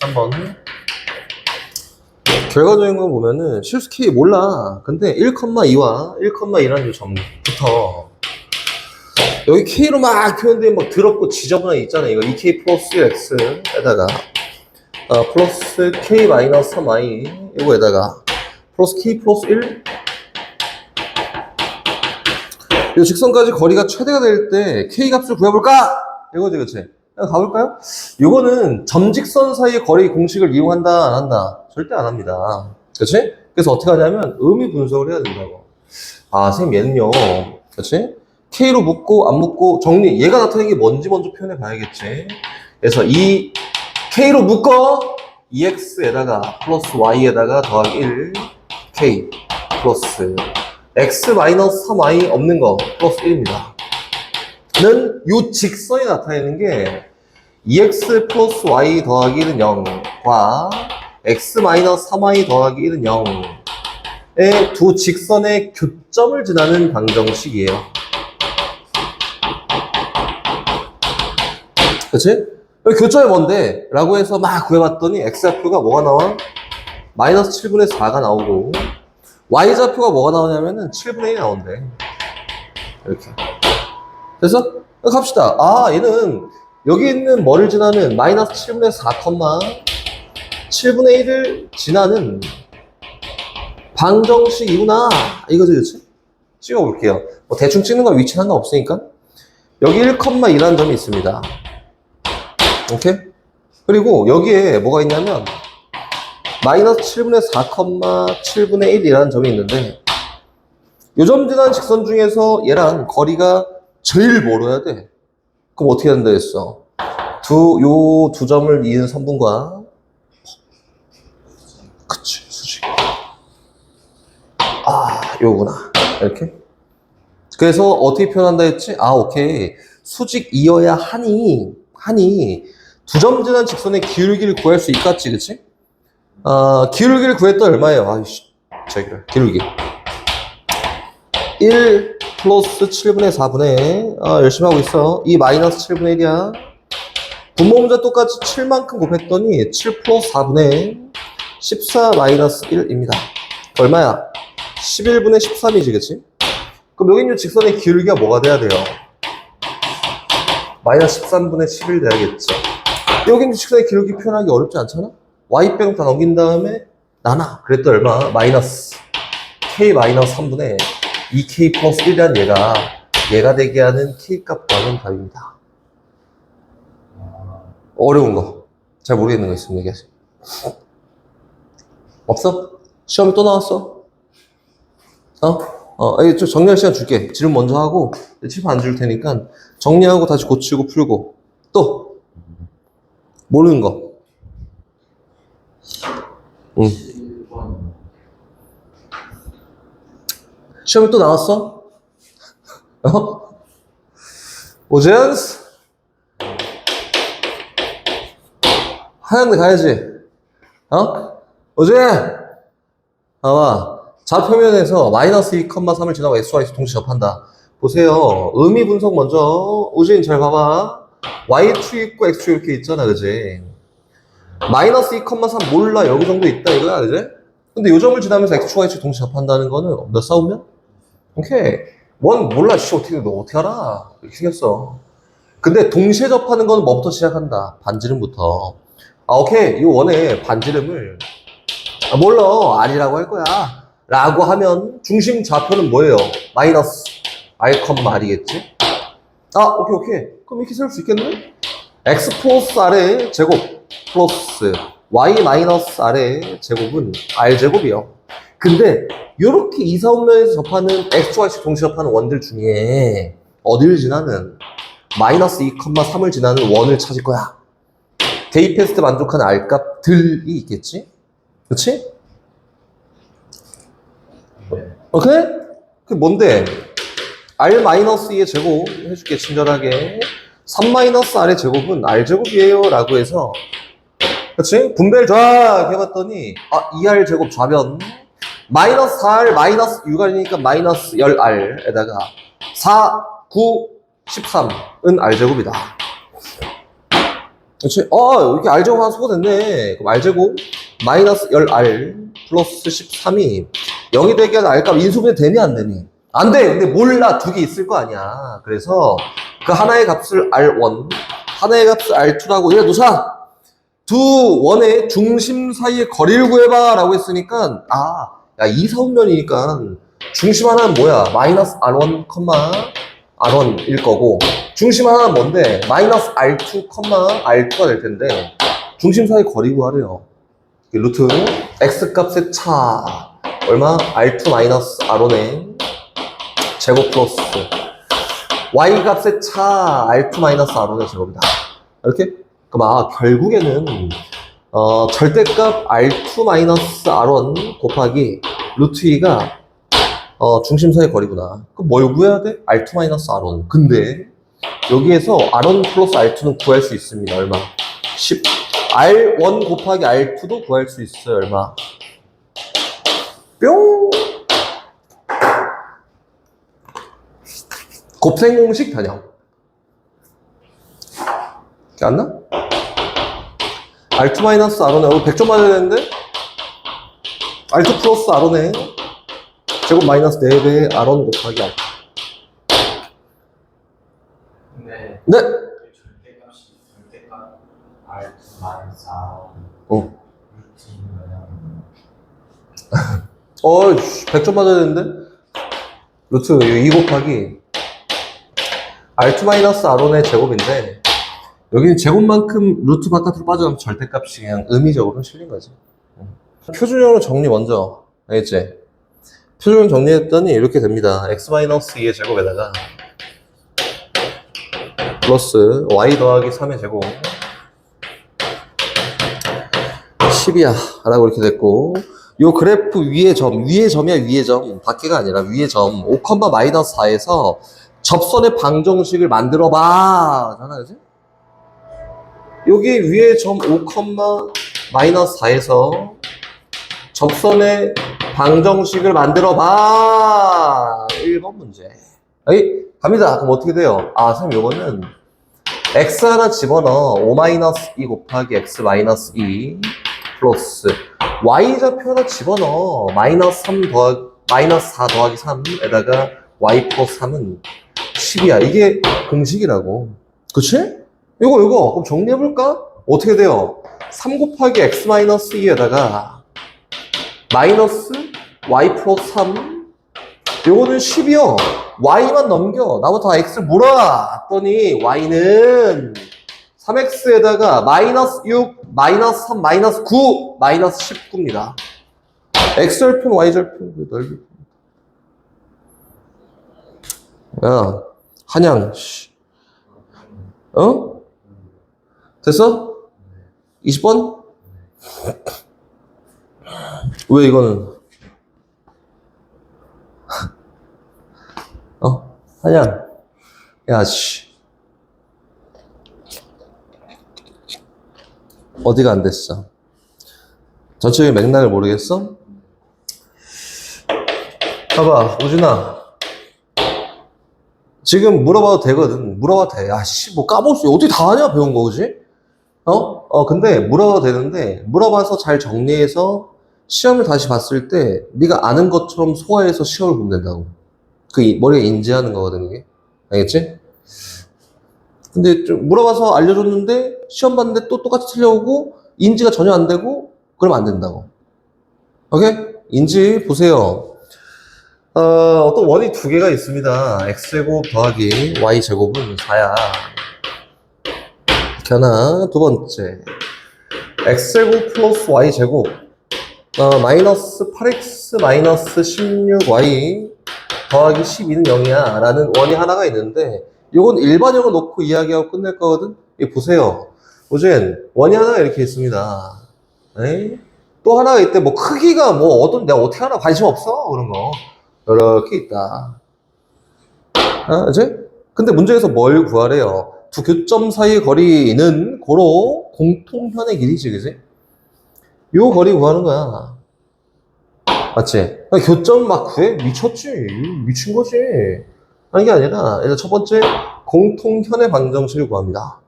3번. 결과적인 거 보면은 실수 K 몰라. 근데 1,2와 1,2라는 점부터 여기 K로 막 표현된 막 더럽고 지저분한 있잖아요. 이거 2K 플러스 1X에다가 플러스 K 마이너스 3Y 이거에다가 플러스 K 플러스 1. 이 직선까지 거리가 최대가 될 때 K 값을 구해볼까? 이거지, 그치? 가볼까요? 이거는 점직선 사이의 거리 공식을 이용한다, 안 한다? 절대 안 합니다. 그치? 그래서 어떻게 하냐면 의미 분석을 해야 된다고. 아, 선생님 얘는요. 그치? K로 묶고 안 묶고 정리, 얘가 나타내는 게 뭔지 먼저 표현해 봐야겠지. 그래서 이 K로 묶어 2X에다가 플러스 Y에다가 더하기 1 K 플러스 X 마이너스 3Y 없는 거 플러스 1입니다. 는 요 직선이 나타내는 게 2x 플러스 y 더하기 1은 0과 x 마이너스 3y 더하기 1은 0의 두 직선의 교점을 지나는 방정식이에요. 그치? 교점이 뭔데? 라고 해서 막 구해봤더니 x좌표가 뭐가 나와? 마이너스 7분의 4가 나오고 y좌표가 뭐가 나오냐면은 7분의 1이 나온대. 이렇게. 그래서 갑시다. 아, 얘는 여기 있는 뭐를 지나는 마이너스 7분의 4, 7분의 1을 지나는 방정식이구나. 이거지, 그치? 찍어볼게요. 뭐 대충 찍는 거 위치 상관없으니까. 여기 1,2라는 점이 있습니다. 오케이? 그리고 여기에 뭐가 있냐면 마이너스 7분의 4, 7분의 1이라는 점이 있는데 요 점 지난 직선 중에서 얘랑 거리가 제일 멀어야 돼. 그럼 어떻게 된다 했어? 요 두 점을 이은 선분과 그치, 수직. 아, 요구나. 이렇게. 그래서 어떻게 표현한다 했지? 아, 오케이. 수직 이어야 하니 두 점 지난 직선의 기울기를 구할 수 있겠지, 그치? 기울기를 구했더니 얼마예요? 아이씨, 저기를 기울기 1 플러스 7분의 4분의 열심히 하고 있어. 이 마이너스 7분의 1이야. 분모 문제 똑같이 7만큼 곱했더니 7 플러스 4분의 14 마이너스 1입니다. 얼마야? 11분의 13이지, 그치? 그럼 여기 있는 직선의 기울기가 뭐가 돼야 돼요? 마이너스 13분의 11 돼야겠죠. 여기 있는 직선의 기울기 표현하기 어렵지 않잖아? y병 다 넘긴 다음에 나눠. 그랬더니 얼마? 마이너스 k 마이너스 3분의 2k 플러스 1이란 얘가 되게 하는 k 값 구하는 답입니다. 어려운 거, 잘 모르겠는 거 있으면 얘기하세요. 없어? 시험이 또 나왔어? 좀 정리할 시간 줄게. 질문 먼저 하고 팁 안 줄 테니까 정리하고 다시 고치고 풀고. 또 모르는 거. 시험이 또 나왔어? 오젠스? 하얀데 가야지. 오젠! 봐봐. 좌표면에서 마이너스 2,3을 지나고 xy에서 동시 접한다. 보세요. 의미 분석 먼저. 오젠 잘 봐봐. y2 있고 x2 이렇게 있잖아, 그지? 마이너스 2,3 몰라. 여기 정도 있다, 이거야, 그지? 근데 요 점을 지나면서 x, y 동시 접한다는 거는 몇 싸우면? 오케이. 원 몰라. 씨, 너 어떻게 알아? 이렇게 생겼어. 근데 동시에 접하는 건 뭐부터 시작한다? 반지름부터. 오케이. 이 원의 반지름을 몰라. R이라고 할 거야. 라고 하면 중심 좌표는 뭐예요? 마이너스 R, R이겠지? 오케이. 그럼 이렇게 세울 수 있겠네? X 플러스 R의 제곱 플러스 Y 마이너스 R의 제곱은 R제곱이요. 근데 이렇게 이사분면에서 접하는 X, Y씩 동시에 접하는 원들 중에 어디를 지나는 마이너스 2,3을 지나는 원을 찾을 거야. 대입했을 때 만족하는 R값들이 있겠지? 그렇지? 오케이? 그게 뭔데? R-2의 제곱 해줄게, 친절하게. 3-R의 제곱은 R제곱이에요 라고 해서 그치? 분배를 쫙 해봤더니 2R 제곱 좌변 마이너스 4R 마이너스 6R이니까 마이너스 10R에다가 4, 9, 13은 R제곱이다. 그렇지? 이렇게 R제곱 하나 소거됐네. 그럼 R제곱 마이너스 10R 플러스 13이 0이 되게 하는 R값 인수분해 되니 안 되니? 안 돼! 근데 몰라. 두 개 있을 거 아니야. 그래서 그 하나의 값을 R1, 하나의 값을 R2라고 얘 놓자! 두 원의 중심 사이의 거리를 구해봐! 라고 했으니까 야, 이사분면이니까 중심 하나는 뭐야? 마이너스 R1, R1일 거고 중심 하나는 뭔데? 마이너스 R2, R2가 될 텐데 중심 사이 거리 구하래요. 루트 X 값의 차 얼마? R2 마이너스 R1의 제곱 플러스 Y 값의 차 R2 마이너스 R1의 제곱이다. 이렇게? 그럼 결국에는 절대값 R2 마이너스 R1 곱하기 루트 2가 중심 사이 거리구나. 그럼 뭘 구해야 돼? R2 마이너스 R1. 근데 여기에서 R1 플러스 R2는 구할 수 있습니다. 얼마? 10. R1 곱하기 R2도 구할 수 있어요. 얼마? 뿅! 곱셈 공식 변형. 이렇게 안 나? R2 마이너스 R1에 100점 맞아야 되는데? R2 플러스 R1에 제곱 마이너스 4배의 R1 곱하기 R2. 네. 절대값 R2 마이너스 R1 루트 100점 맞아야 되는데? 루트 2 곱하기 R2 마이너스 R1의 제곱인데 여기는 제곱만큼 루트 바깥으로 빠져가면 절대값이 그냥 의미적으로 실린 거지. 표준형으로 정리 먼저. 알겠지? 표준형 정리했더니 이렇게 됩니다. X-2의 제곱에다가 플러스 Y 더하기 3의 제곱 10이야 라고 이렇게 됐고 요 그래프 위의 점이야 위의 점 밖에가 아니라 위의 점 5, 마이너스 4에서 접선의 방정식을 만들어 봐 잖아 그지? 여기 위에 점 5, 마이너스 4에서 접선의 방정식을 만들어 봐 1번 문제. 여기 갑니다. 그럼 어떻게 돼요? 선생님 요거는 x 하나 집어넣어 5-2 곱하기 x-2 플러스 y좌표 하나 집어넣어 마이너스 4 더하기 3에다가 y 플러스 3은 10이야. 이게 공식이라고. 그치? 이거 그럼 정리해볼까? 어떻게 돼요? 3 곱하기 x-2에다가 마이너스 y 플러스 3 요거는 10이요. y만 넘겨. 나부터 x를 물어봤더니 y는 3x에다가 마이너스 6, 마이너스 3, 마이너스 9, 마이너스 19입니다. x절편, y절편, 넓이. 야, 한양, 씨. 됐어? 20번? 왜 이거는? 한양. 야, 씨. 어디가 안 됐어? 전체적인 맥락을 모르겠어? 봐봐, 우진아. 지금 물어봐도 되거든. 물어봐도 돼. 야, 씨, 뭐 까먹었어. 어떻게 다 아냐? 배운 거, 그지? 근데 물어봐도 되는데, 물어봐서 잘 정리해서 시험을 다시 봤을 때, 네가 아는 것처럼 소화해서 시험을 보면 된다고. 그 머리에 인지하는 거거든, 이게. 알겠지? 근데 좀 물어봐서 알려줬는데, 시험 봤는데 또 똑같이 틀려오고, 인지가 전혀 안 되고, 그러면 안 된다고. 오케이? 인지 보세요. 어떤 원이 두 개가 있습니다. x제곱 더하기 y제곱은 4야. 이렇게 하나. 두 번째. x제곱 플러스 y제곱. 마이너스 8x 마이너스 16y 더하기 12는 0이야. 라는 원이 하나가 있는데, 이건 일반형을 놓고 이야기하고 끝낼 거거든? 이거 보세요. 오젠, 원이 하나가 이렇게 있습니다. 에이? 또 하나가 있대. 뭐, 크기가 내가 어떻게 하나 관심 없어. 그런 거. 이렇게 있다. 그치? 근데 문제에서 뭘 구하래요? 두 교점 사이의 거리는 고로 공통편의 길이지, 그지? 요 거리 구하는 거야. 맞지? 교점 막 구해? 미쳤지. 미친 거지. 아니, 이게 아니라, 일단 첫 번째, 공통현의 방정식을 구합니다.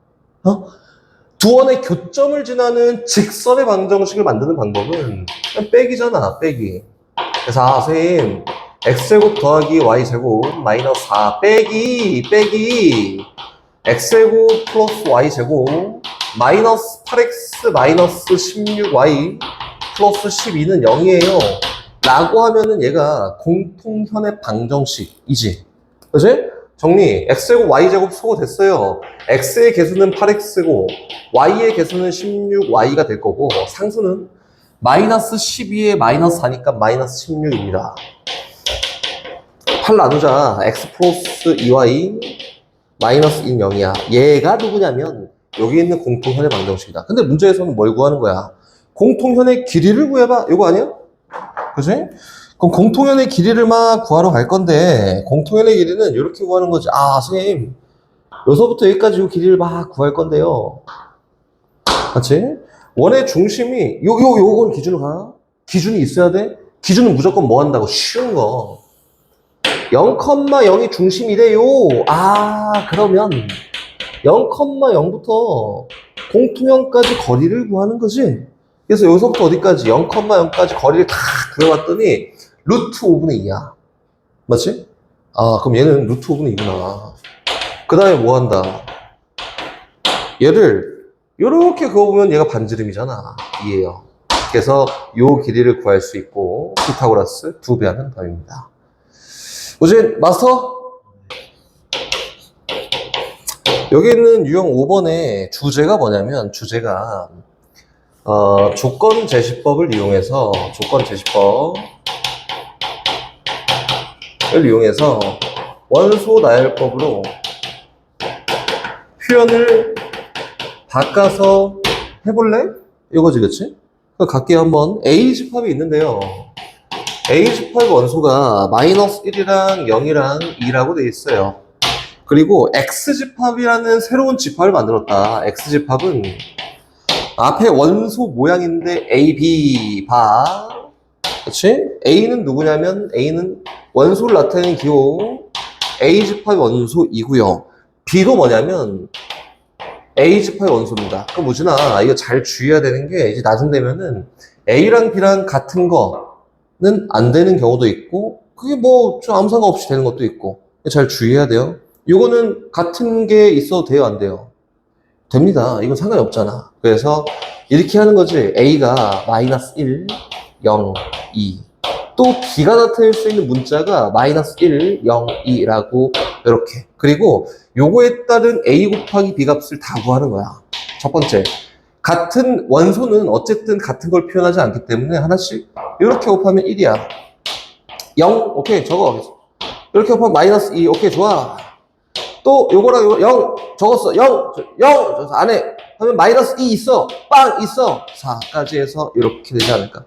두 원의 교점을 지나는 직선의 방정식을 만드는 방법은 그냥 빼기잖아, 빼기. 그래서 선생님 x제곱 더하기 y제곱 마이너스 4 빼기 x제곱 플러스 y제곱 마이너스 8x 마이너스 16y 플러스 12는 0이에요 라고 하면은 얘가 공통현의 방정식이지. 그치? 정리. x제곱 y제곱 소거 됐어요. x의 개수는 8x고 y의 개수는 16y가 될 거고 상수는 마이너스 12에 마이너스 4니까 마이너스 16입니다. 8 나누자. x 플러스 2y 마이너스 1, 0이야. 얘가 누구냐면 여기 있는 공통현의 방정식이다. 근데 문제에서는 뭘 구하는 거야? 공통현의 길이를 구해봐. 이거 아니야? 그치? 그럼 공통현의 길이를 막 구하러 갈 건데 공통현의 길이는 이렇게 구하는 거지. 아, 선생님 여기서부터 여기까지 이 길이를 막 구할 건데요. 맞지? 원의 중심이 요걸 기준으로 가. 기준이 있어야 돼. 기준은 무조건 뭐 한다고? 쉬운 거. 0,0이 중심이래요. 아, 그러면 0,0부터 공통현까지 거리를 구하는 거지. 그래서 여기서부터 어디까지? 0,0까지 거리를 다 그려봤더니 루트 5분의 2야. 맞지? 아, 그럼 얘는 루트 5분의 2구나. 그 다음에 뭐 한다? 얘를 요렇게 그어보면 얘가 반지름이잖아. 2예요. 그래서 요 길이를 구할 수 있고 피타고라스 2배 하는 답입니다. 우진 마스터? 여기 있는 유형 5번의 주제가 뭐냐면 주제가 조건 제시법을 이용해서 원소 나열법으로 표현을 바꿔서 해볼래? 이거지, 그치? 갈게요, 한번. A집합이 있는데요. A집합 원소가 마이너스 1이랑 0이랑 2라고 돼 있어요. 그리고 X집합이라는 새로운 집합을 만들었다. X집합은 앞에 원소 모양인데 A, B, 봐. 그치? A는 누구냐면 A는 원소를 나타내는 기호 A집합의 원소이고요. B도 뭐냐면 A집합의 원소입니다. 그럼 무진아 이거 잘 주의해야 되는 게 이제 나중 되면은 A랑 B랑 같은 거는 안 되는 경우도 있고 그게 뭐 좀 아무 상관없이 되는 것도 있고 잘 주의해야 돼요. 이거는 같은 게 있어도 돼요, 안 돼요? 됩니다. 이건 상관이 없잖아. 그래서 이렇게 하는 거지. A가 마이너스 1, 0, 2. 또 B가 나타낼 수 있는 문자가 마이너스 1, 0, 2라고 이렇게. 그리고 요거에 따른 A 곱하기 B 값을 다 구하는 거야. 첫 번째. 같은 원소는 어쨌든 같은 걸 표현하지 않기 때문에 하나씩 이렇게 곱하면 1이야. 0, 오케이, 적어. 이렇게 곱하면 마이너스 2, 오케이, 좋아. 또 요거랑 요거 0 적었어. 0 적어서 안에 하면 마이너스 2 있어. 빵 있어. 4까지 해서 이렇게 되지 않을까.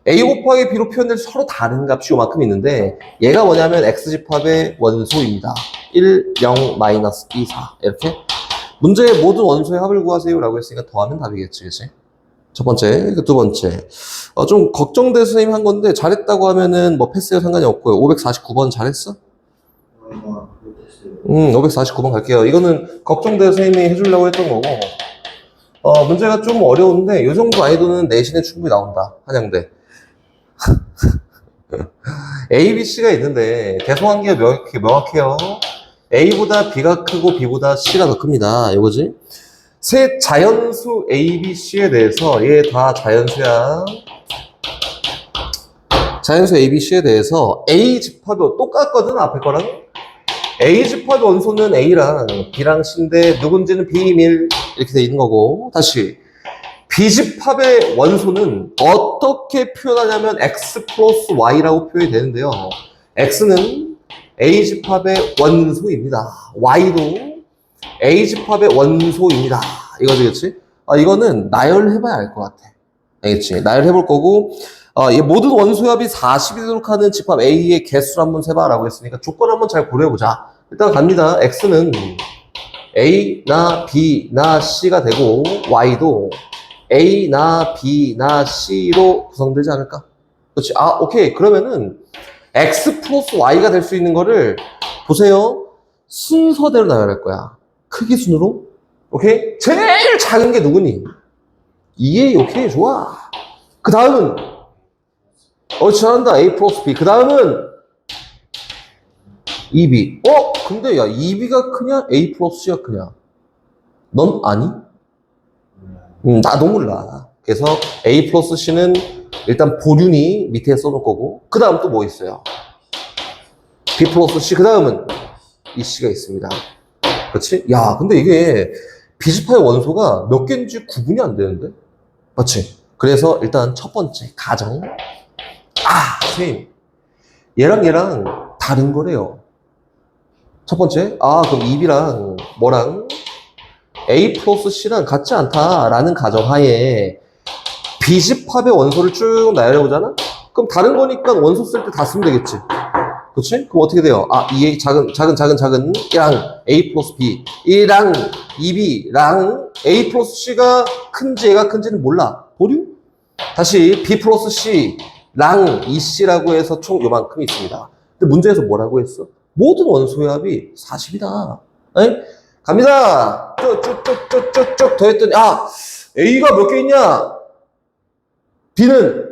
A 곱하기 B로 표현될 서로 다른 값이 요만큼 있는데 얘가 뭐냐면 X집합의 원소입니다. 1, 0, 마이너스 2, 4 이렇게 문제의 모든 원소의 합을 구하세요 라고 했으니까 더하면 답이겠지, 그치? 첫 번째. 두 번째 좀 걱정돼서 선생님이 한 건데 잘했다고 하면은 뭐 패스해도 상관이 없고요. 549번 잘했어? 549번 갈게요. 이거는 걱정돼서 선생님이 해주려고 했던 거고 문제가 좀 어려운데 이 정도 난이도는 내신에 충분히 나온다. 한양대. A, B, C가 있는데 대소관계가 명확해요. A보다 B가 크고 B보다 C가 더 큽니다. 이거지? 세 자연수 A, B, C에 대해서 얘 다 자연수야. 자연수 A, B, C에 대해서 A 집합이 똑같거든, 앞에 거랑. A 집합 원소는 A랑 B랑 C인데 누군지는 비밀 이렇게 돼 있는 거고. 다시 B 집합의 원소는 어떻게 표현하냐면 X 플러스 Y라고 표현이 되는데요. X는 A 집합의 원소입니다. Y도 A 집합의 원소입니다. 이거지, 그치? 이거는 나열해봐야 알 것 같아. 알겠지? 나열해볼 거고 이 모든 원소합이 40이 되도록 하는 집합 A의 개수를 한번 세봐라고 했으니까 조건 한번 잘 고려해보자. 일단 갑니다. X는 A나 B나 C가 되고 Y도 A나 B나 C로 구성되지 않을까? 그렇지? 오케이. 그러면은 X 플러스 Y가 될 수 있는 거를 보세요. 순서대로 나열할 거야. 크기 순으로 오케이? 제일 작은 게 누구니? 이게 오케이, 좋아. 그 다음은 잘한다. A 플러스 B. 그 다음은 2B. 근데 야, 2B가 크냐? A 플러스 C가 크냐? 넌 아니? 나도 몰라. 그래서 A 플러스 C는 일단 보륜이 밑에 써놓을 거고, 그 다음 또 뭐 있어요? B 플러스 C. 그 다음은 이 C가 있습니다. 그렇지? 야, 근데 이게 비집합의 원소가 몇 개인지 구분이 안 되는데? 맞지? 그래서 일단 첫 번째, 가정. 선생님. 얘랑 얘랑 다른 거래요. 첫 번째, 그럼 2B랑 뭐랑 A 플러스 C랑 같지 않다라는 가정하에 비집합의 원소를 쭉 나열해보잖아? 그럼 다른 거니까 원소 쓸 때 다 쓰면 되겠지. 그렇지? 그럼 어떻게 돼요? 이 작은 이랑 A 플러스 B 이랑 2B랑 A 플러스 C가 큰지 얘가 큰지는 몰라. 보류? 다시 B 플러스 C랑 2C라고 해서 총 요만큼 있습니다. 근데 문제에서 뭐라고 했어? 모든 원소의 합이 40이다. 갑니다. 쭉쭉쭉쭉쭉 더했더니 A가 몇 개 있냐? B는?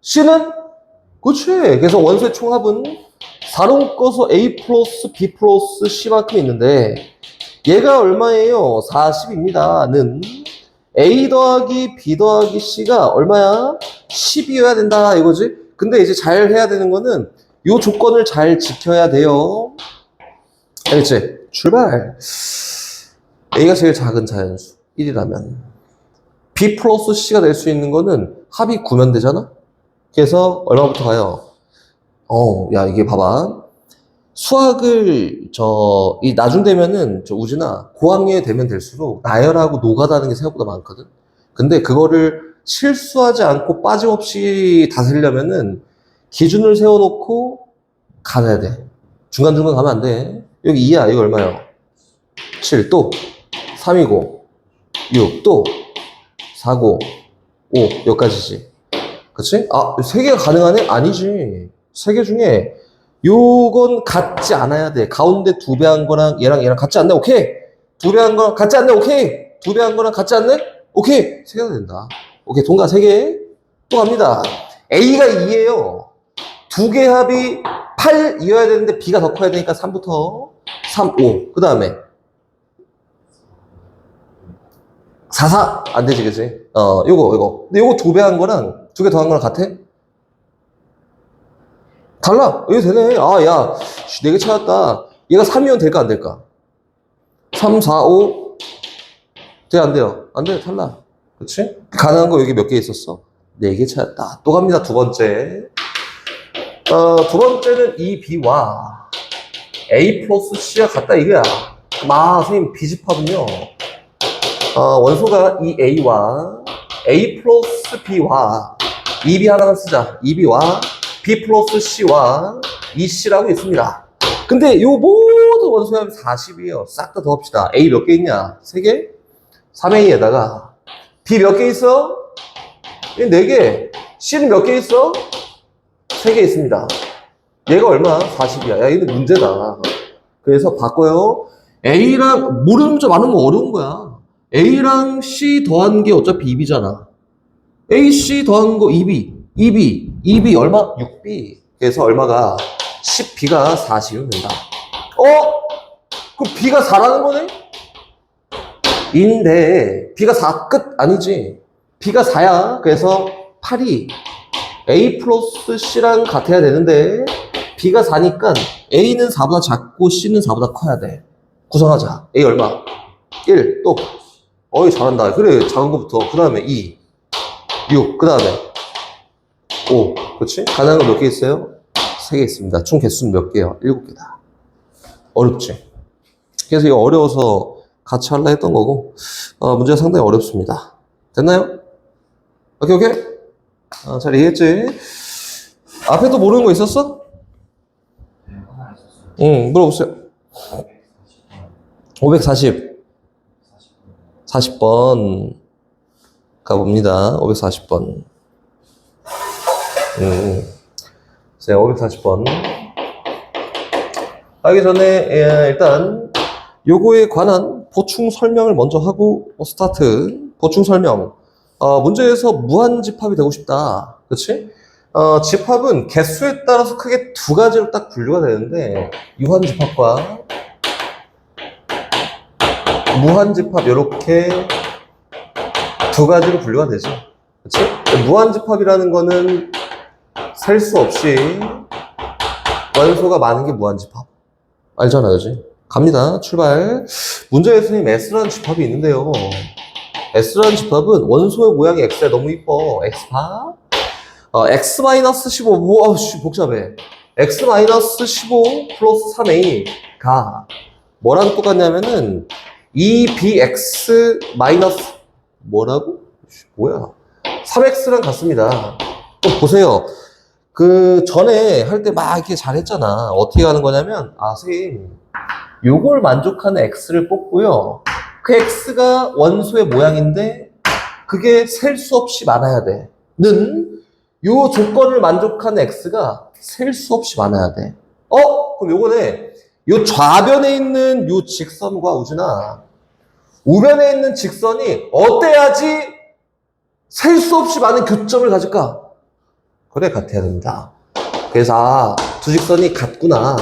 C는? 그렇지. 그래서 원소의 총합은 4로 묶어서 A 플러스 B 플러스 C만큼 있는데 얘가 얼마예요? 40입니다. 는 A 더하기 B 더하기 C가 얼마야? 10이어야 된다 이거지. 근데 이제 잘 해야 되는 거는 요 조건을 잘 지켜야 돼요. 알겠지? 출발. A가 제일 작은 자연수 1이라면 B 플러스 C가 될 수 있는 거는 합이 9면 되잖아? 그래서 얼마부터 가요? 야, 이게 봐봐. 수학을, 이 나중 되면은, 우진아, 고학년이 되면 될수록 나열하고 노가다는 게 생각보다 많거든? 근데 그거를 실수하지 않고 빠짐없이 다스리려면은 기준을 세워놓고 가야 돼. 중간중간 가면 안 돼. 여기 2야. 이거 얼마요? 7, 또 3이고, 6, 또 4고, 5, 여기까지지. 그치? 3개가 가능하네? 아니지. 3개 중에 요건 같지 않아야 돼. 가운데 2배 한 거랑 얘랑 같지 않네? 오케이. 2배 한 거랑 같지 않네? 오케이. 2배 한 거랑 같지 않네? 오케이. 3개가 된다. 오케이. 동가 3개. 또 갑니다. A가 2예요. 2개 합이 8이어야 되는데 B가 더 커야 되니까 3부터 3, 5. 그 다음에 4, 4. 안 되지, 그치? 요거. 근데 요거 2배 한 거랑 2개 더 한 거랑 같아? 달라. 이거 되네. 야, 4개 찾았다. 얘가 3이면 될까, 안 될까? 3, 4, 5. 돼, 안 돼요? 안 돼, 달라. 그치? 가능한 거 여기 몇 개 있었어? 4개 찾았다. 또 갑니다, 두 번째. 두 번째는 이 B와 A 플러스 C가 같다, 이거야. 선생님, B집합은요. 원소가 이 A와 A 플러스 B와 2B 하나만 쓰자. 2B와 B 플러스 C와 2C라고 있습니다. 근데 요 모든 원소의 합이 40이에요. 싹 다 더합시다. A 몇 개 있냐? 3개? 3A에다가 B 몇 개 있어? 4개. C는 몇 개 있어? 3개 있습니다. 얘가 얼마? 40이야. 야, 이거 문제다. 그래서 바꿔요. A랑 모르는 문제 많으면 어려운 거야. A랑 C 더한 게 어차피 2B잖아. AC 더한 거 2B. 2B 얼마? 6B. 그래서 얼마가? 10B가 40이면 된다. 그럼 B가 4라는 거네? 인데 B가 4 끝? 아니지. B가 4야. 그래서 8이 A 플러스 C랑 같아야 되는데 B가 4니까 A는 4보다 작고 C는 4보다 커야 돼. 구성하자. A 얼마? 1. 또 잘한다. 그래, 작은 거부터. 그 다음에 2, 6, 그 다음에 5. 그렇지? 가능한 거 몇 개 있어요? 3개 있습니다. 총 개수는 몇 개요? 7개다. 어렵지? 그래서 이거 어려워서 같이 하려 했던 거고, 문제가 상당히 어렵습니다. 됐나요? 오케이. 잘 이해했지? 앞에 또 모르는 거 있었어? 네, 하나 있었어요. 물어보세요. 540. 40번 가봅니다. 540번. 자, 540번. 하기 전에 일단 요거에 관한 보충 설명을 먼저 하고 스타트. 보충 설명. 문제에서 무한집합이 되고 싶다. 그치? 집합은 개수에 따라서 크게 두 가지로 딱 분류가 되는데 유한집합과 무한집합 이렇게 두 가지로 분류가 되죠. 그치? 무한집합이라는 거는 셀 수 없이 원소가 많은 게 무한집합. 알잖아, 그지? 갑니다. 출발. 문제에 선생님 S라는 집합이 있는데요. S라는 집합은 원소의 모양이 X야. 너무 이뻐. X파. X-15. 뭐, 복잡해. X-15 플러스 3A가 뭐랑 똑같냐면은 2BX 마이너스 뭐라고? 뭐야? 3X랑 같습니다. 또 보세요. 그 전에 할 때 막 이렇게 잘했잖아. 어떻게 하는 거냐면, 선생님, 요걸 만족하는 X를 뽑고요. 그 X가 원소의 모양인데, 그게 셀 수 없이 많아야 돼. 요 조건을 만족하는 X가 셀 수 없이 많아야 돼. 그럼 요거네. 요 좌변에 있는 요 직선과 우준아, 우변에 있는 직선이 어때야지 셀 수 없이 많은 교점을 가질까? 그래, 같아야 됩니다. 그래서, 두 직선이 같구나.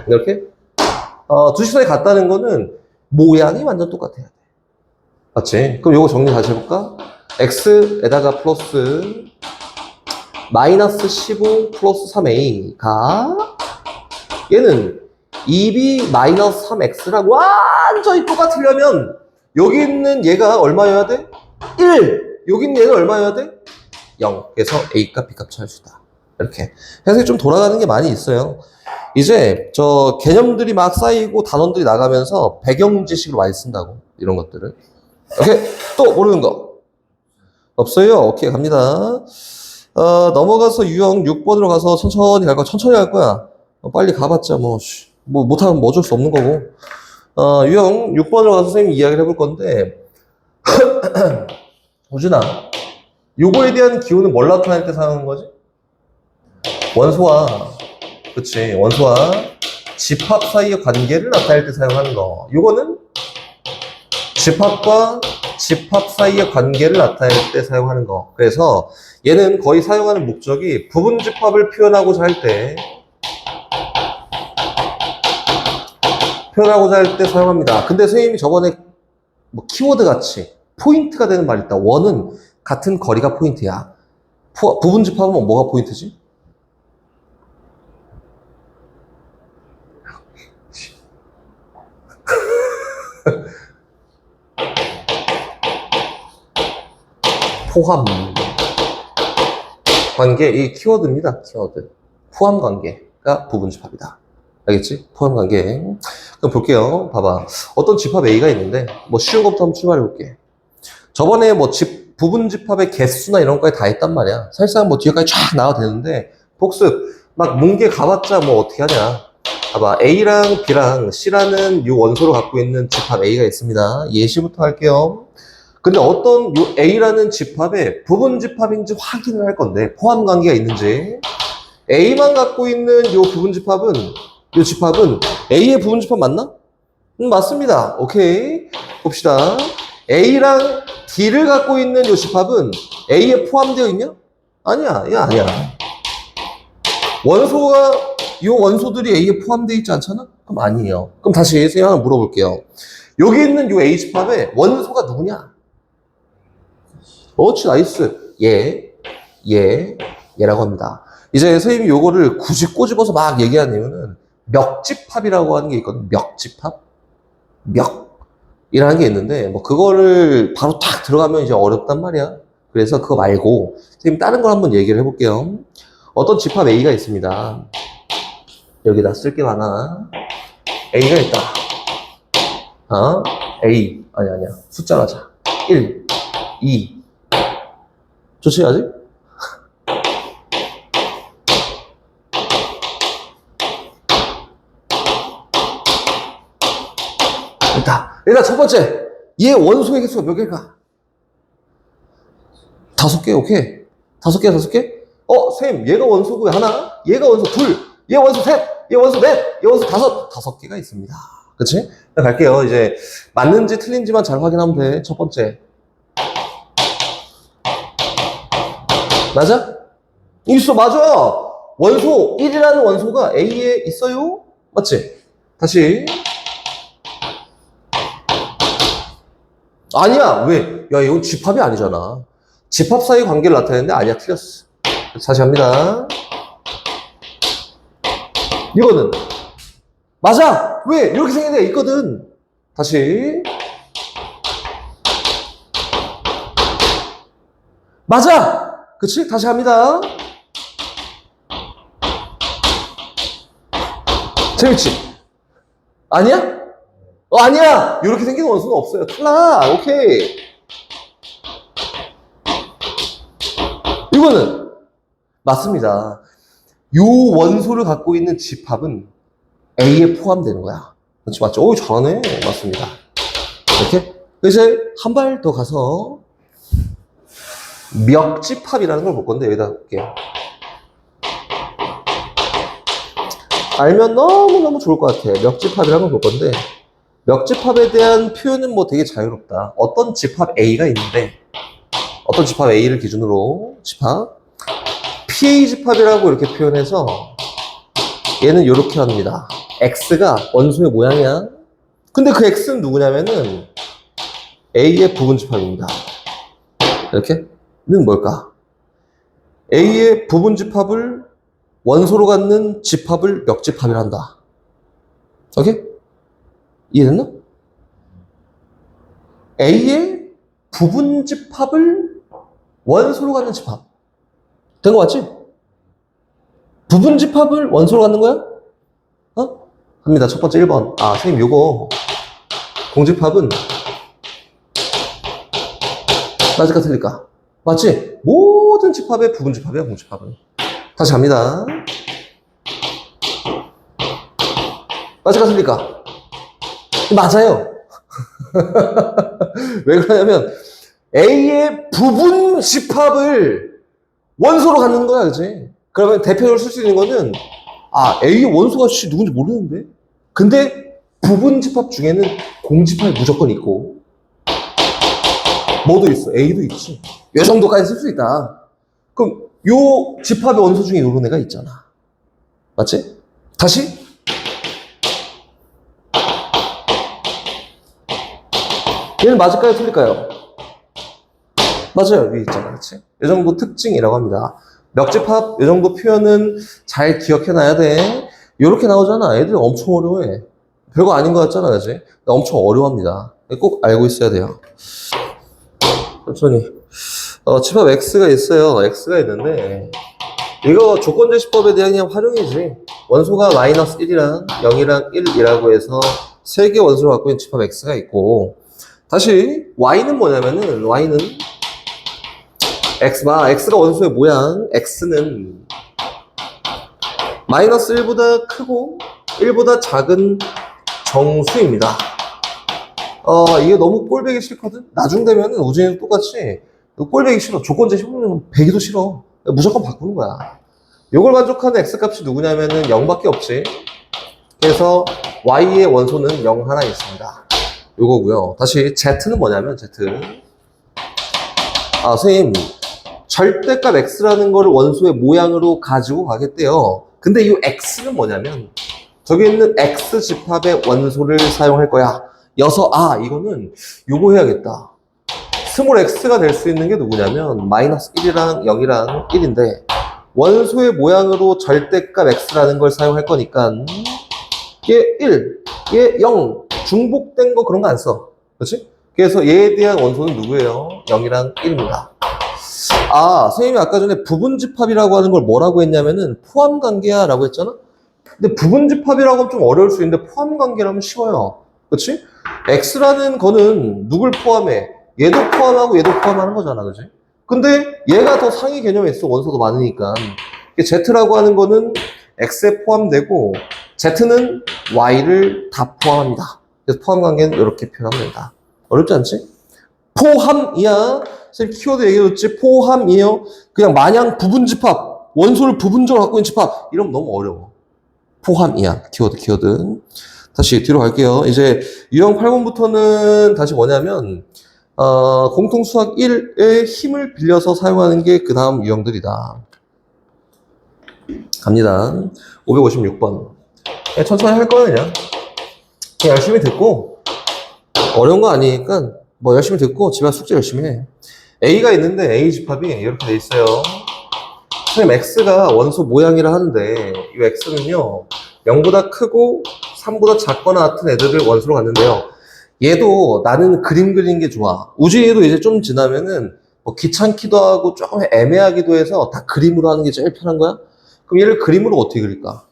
이렇게? 두 직선이 같다는 거는 모양이 완전 똑같아야 돼. 맞지? 그럼 요거 정리 다시 해볼까? X에다가 플러스 마이너스 15 플러스 3A가 얘는 2B 마이너스 3X랑 완전히 똑같으려면 여기 있는 얘가 얼마여야 돼? 1! 여기 있는 얘는 얼마여야 돼? 0. 그래서 A값, B값 찾아주다. 이렇게. 해석이 좀 돌아가는 게 많이 있어요. 이제 저 개념들이 막 쌓이고 단원들이 나가면서 배경지식으로 많이 쓴다고. 이런 것들을. 오케이. 또 모르는 거. 없어요? 오케이. 갑니다. 넘어가서 유형 6번으로 가서 천천히 갈 거야. 천천히 갈 거야. 빨리 가봤자 뭐 못하면 뭐 어쩔 수 없는 거고. 유형 6번으로 가서 선생님 이야기를 해볼 건데, 우준아, 요거에 대한 기호는 뭘 나타낼 때 사용하는 거지? 원소와, 그치, 원소와 집합 사이의 관계를 나타낼 때 사용하는 거. 요거는 집합과 집합 사이의 관계를 나타낼 때 사용하는 거. 그래서 얘는 거의 사용하는 목적이 부분 집합을 표현하고자 할 때 사용합니다. 근데 선생님이 저번에 뭐 키워드 같이 포인트가 되는 말 있다. 원은 같은 거리가 포인트야. 부분 집합은 뭐가 포인트지? 포함 관계, 이 키워드입니다. 키워드. 포함 관계가 부분 집합이다. 알겠지? 포함 관계. 그럼 볼게요. 봐봐. 어떤 집합 A가 있는데, 뭐 쉬운 것부터 한번 출발해 볼게. 저번에 뭐 부분 집합의 개수나 이런 거에 다 했단 말이야. 사실상 뭐 뒤에까지 쫙 나와도 되는데, 복습. 막 뭉개 가봤자 뭐 어떻게 하냐. 봐봐. A랑 B랑 C라는 이 원소를 갖고 있는 집합 A가 있습니다. 예시부터 할게요. 근데 어떤 요 A라는 집합의 부분 집합인지 확인을 할 건데, 포함 관계가 있는지. A만 갖고 있는 요 부분 집합은, 요 집합은 A의 부분 집합 맞나? 맞습니다. 오케이. 봅시다. A랑 D를 갖고 있는 요 집합은 A에 포함되어 있냐? 아니야. 얘 아니야. 요 원소들이 A에 포함되어 있지 않잖아? 그럼 아니에요. 그럼 다시 선생님 하나 물어볼게요. 여기 있는 요 A 집합의 원소가 누구냐? 어치 나이스. 얘라고 합니다. 이제 선생님이 요거를 굳이 꼬집어서 막 얘기하는 이유는 멱집합이라고 하는 게 있거든. 멱집합? 멱이라는 게 있는데, 뭐 그거를 바로 탁 들어가면 이제 어렵단 말이야. 그래서 그거 말고 선생님 다른 걸 한번 얘기를 해볼게요. 어떤 집합 A가 있습니다. 여기다 쓸 게 많아. A가 있다. A. 아니야. 숫자 가자. 1, 2. 좋지, 아직? 일단 첫 번째, 얘 원소의 개수가 몇 개일까? 5개, 오케이. 5개? 쌤, 얘가 원소고요. 하나, 얘가 원소 둘, 얘 원소 셋, 얘 원소 넷, 얘 원소 다섯 개가 있습니다. 그치? 갈게요. 이제 맞는지 틀린지만 잘 확인하면 돼. 첫 번째. 맞아? 있어, 맞아! 원소, 1이라는 원소가 A에 있어요? 맞지? 다시. 아니야! 왜? 야, 이건 집합이 아니잖아. 집합 사이 관계를 나타내는데 아니야, 틀렸어. 다시 합니다. 이거는 맞아! 왜? 이렇게 생긴 애가 있거든. 다시. 맞아! 그치? 다시 합니다. 재밌지? 아니야? 아니야! 이렇게 생긴 원소는 없어요. 탈락! 오케이. 이거는 맞습니다. 요 원소를 갖고 있는 집합은 A에 포함되는 거야. 그렇지, 맞죠? 오, 잘하네. 맞습니다. 이렇게. 이제 한 발 더 가서 멱집합이라는 걸 볼 건데, 여기다 볼게요. 알면 너무너무 좋을 것 같아. 멱집합이라는 걸 볼 건데, 멱집합에 대한 표현은 뭐 되게 자유롭다. 어떤 집합 A가 있는데, 어떤 집합 A를 기준으로 집합 PA 집합이라고 이렇게 표현해서 얘는 이렇게 합니다. X가 원소의 모양이야. 근데 그 X는 누구냐면은 A의 부분 집합입니다. 이렇게는 뭘까? A의 부분 집합을 원소로 갖는 집합을 멱집합이라 한다. 오케이? 이해됐나? A의 부분 집합을 원소로 갖는 집합. 된 거 맞지? 부분 집합을 원소로 갖는 거야? 어? 합니다. 첫 번째 1번. 아, 선생님 요거 공집합은 맞을까 틀릴까? 맞지? 모든 집합의 부분 집합이야, 공집합은. 다시 갑니다. 맞을까 틀릴까? 맞아요. 왜 그러냐면 A의 부분 집합을 원소로 갖는 거야, 그치? 그러면 대표적으로 쓸 수 있는 거는 아, A의 원소가 누군지 모르는데? 근데 부분 집합 중에는 공집합이 무조건 있고 뭐도 있어? A도 있지. 요 정도까지 쓸 수 있다. 그럼 요 집합의 원소 중에 요런 애가 있잖아. 맞지? 다시? 얘는 맞을까요? 틀릴까요? 맞아요. 위에 있잖아. 그치? 이 정도 특징이라고 합니다. 멱집합, 이 정도 표현은 잘 기억해놔야 돼. 요렇게 나오잖아. 애들 엄청 어려워해. 별거 아닌 것 같잖아. 그치? 엄청 어려워합니다. 꼭 알고 있어야 돼요. 천천히. 집합 X가 있어요. X가 있는데, 이거 조건제시법에 대한 그냥 활용이지. 원소가 마이너스 1이랑 0이랑 1이라고 해서 세 개 원소를 갖고 있는 집합 X가 있고, 다시 Y는 뭐냐면은 Y는 X가 원소의 모양, X는 마이너스 1보다 크고 1보다 작은 정수입니다. 이게 너무 꼴배기 싫거든? 나중 되면은 우진이도 똑같이 꼴배기 싫어. 조건제 시험은 배기도 싫어. 무조건 바꾸는 거야. 요걸 만족하는 X값이 누구냐면은 0밖에 없지. 그래서 Y의 원소는 0 하나 있습니다. 요거고요. 다시 Z는 뭐냐면 Z. 선생님 절대값 X라는 거를 원소의 모양으로 가지고 가겠대요. 근데 이 X는 뭐냐면 저기 있는 X 집합의 원소를 사용할 거야. 여서 이거는 요거 해야겠다. 스몰 X가 될 수 있는 게 누구냐면 마이너스 1이랑 0이랑 1인데 원소의 모양으로 절대값 X라는 걸 사용할 거니까 얘 1, 얘 0 중복된 거 그런 거 안 써. 그렇지? 그래서 얘에 대한 원소는 누구예요? 0이랑 1입니다. 선생님이 아까 전에 부분집합이라고 하는 걸 뭐라고 했냐면은 포함관계야 라고 했잖아? 근데 부분집합이라고 하면 좀 어려울 수 있는데 포함관계라면 쉬워요. 그치? X라는 거는 누굴 포함해? 얘도 포함하고 얘도 포함하는 거잖아. 그치? 근데 얘가 더 상위 개념에 있어. 원소도 많으니까. Z라고 하는 거는 X에 포함되고 Z는 Y를 다 포함합니다. 그래서 포함관계는 이렇게 표현하면 된다. 어렵지 않지? 포함이야. 선생님 키워드 얘기해줬지. 포함이에요. 그냥 마냥 부분집합, 원소를 부분적으로 갖고 있는 집합 이러면 너무 어려워. 포함이야. 키워드. 다시 뒤로 갈게요. 이제 유형 8번부터는 다시 뭐냐면, 공통수학 1의 힘을 빌려서 사용하는 게 그 다음 유형들이다. 갑니다. 556번. 천천히 할 거야, 그냥 열심히 듣고, 어려운 거 아니니까, 뭐 열심히 듣고, 집에 숙제 열심히 해. A가 있는데, A 집합이 이렇게 돼 있어요. 선생님, X가 원소 모양이라 하는데, 이 X는요, 0보다 크고, 3보다 작거나 같은 애들을 원소로 갖는데요. 얘도 나는 그림 그리는 게 좋아. 우주에도 이제 좀 지나면은, 뭐 귀찮기도 하고, 조금 애매하기도 해서 다 그림으로 하는 게 제일 편한 거야? 그럼 얘를 그림으로 어떻게 그릴까?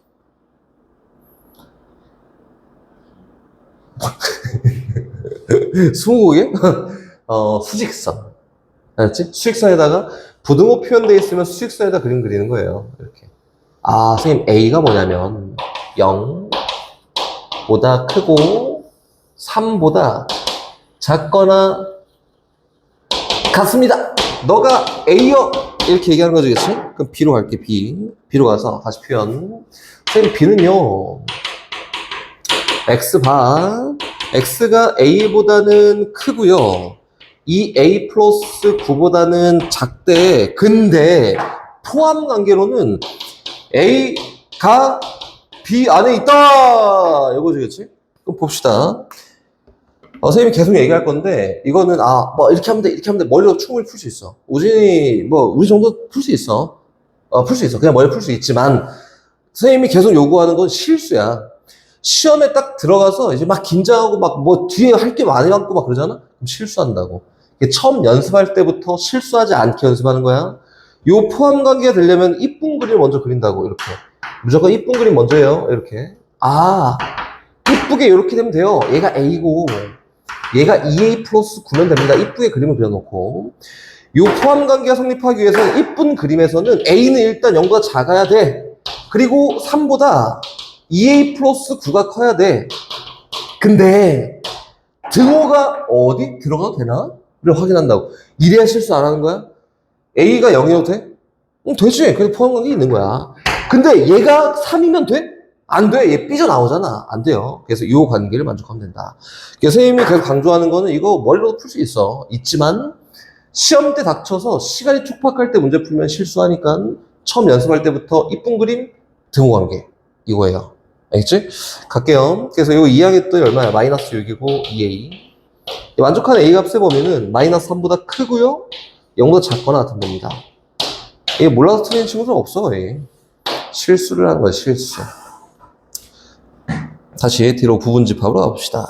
스무고개? 수직선. 알았지? 수직선에다가 부등호 표현되어 있으면 수직선에다 그림 그리는 거예요. 이렇게. 아, 선생님, A가 뭐냐면 0보다 크고 3보다 작거나 같습니다. 너가 A여! 이렇게 얘기하는 거지, 그치? 그럼 B로 갈게, B. B로 가서 다시 표현. 선생님, B는요, X반. X가 A보다는 크고요. 이 A 플러스 9보다는 작대. 근데 포함 관계로는 A가 B 안에 있다! 이거지, 그치? 그럼 봅시다. 선생님이 계속 얘기할 건데, 이거는, 뭐, 이렇게 하면 돼, 이렇게 하면 돼. 머리로 충분히 풀 수 있어. 우진이, 뭐, 우리 정도 풀 수 있어. 풀 수 있어. 그냥 머리 풀 수 있지만, 선생님이 계속 요구하는 건 실수야. 시험에 딱 들어가서 이제 막 긴장하고 막 뭐 뒤에 할 게 많이 많고 막 그러잖아? 그럼 실수한다고. 처음 연습할 때부터 실수하지 않게 연습하는 거야. 요 포함 관계가 되려면 이쁜 그림 먼저 그린다고, 이렇게. 무조건 이쁜 그림 먼저 해요, 이렇게. 이쁘게 이렇게 되면 돼요. 얘가 A고, 얘가 2A 플러스 9면 됩니다. 이쁘게 그림을 그려놓고. 요 포함 관계가 성립하기 위해서는 이쁜 그림에서는 A는 일단 0보다 작아야 돼. 그리고 3보다 2A 플러스 9가 커야 돼. 근데 등호가 어디 들어가도 되나? 를 확인한다고. 이래야 실수 안 하는 거야? A가 0이어도 돼? 응, 되지. 그래서 포함관계 있는 거야. 근데 얘가 3이면 돼? 안 돼. 얘 삐져나오잖아. 안 돼요. 그래서 이 관계를 만족하면 된다. 그래서 선생님이 계속 강조하는 거는 이거 머리로도 풀 수 있어. 있지만 시험 때 닥쳐서 시간이 촉박할 때 문제 풀면 실수하니까 처음 연습할 때부터 이쁜 그림, 등호관계. 이거예요. 알겠지? 갈게요. 그래서 이거 2항 했더니 얼마야? 마이너스 6이고 2A. 만족하는 A 값의 범위는 마이너스 3보다 크고요. 0보다 작거나 같은 겁니다. 이게 몰라서 틀린 친구들은 없어. 실수를 하는 거야, 실수. 다시 뒤로 부분집합으로 가봅시다.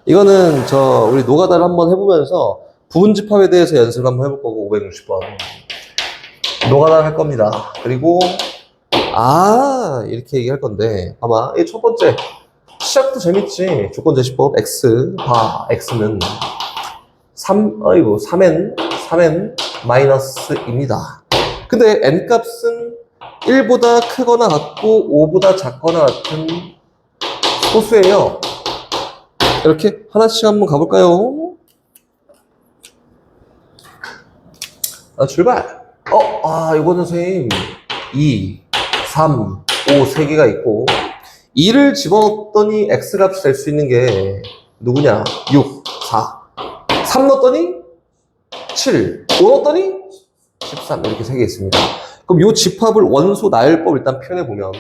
이거는 우리 노가다를 한번 해보면서 부분집합에 대해서 연습을 한번 해볼 거고, 560번. 노가다를 할 겁니다. 그리고 이렇게 얘기할 건데, 봐봐. 이 첫 번째. 시작도 재밌지. 조건제시법 X. X는 3n 마이너스입니다. 근데 n 값은 1보다 크거나 같고 5보다 작거나 같은 소수예요. 이렇게 하나씩 한번 가볼까요? 출발. 이거는 선생님 2, 3, 5, 3개가 있고 2를 집어넣었더니 X값이 될 수 있는 게 누구냐? 6, 4. 3 넣었더니 7. 5 넣었더니 13. 이렇게 3개 있습니다. 그럼 이 집합을 원소 나열법 일단 표현해보면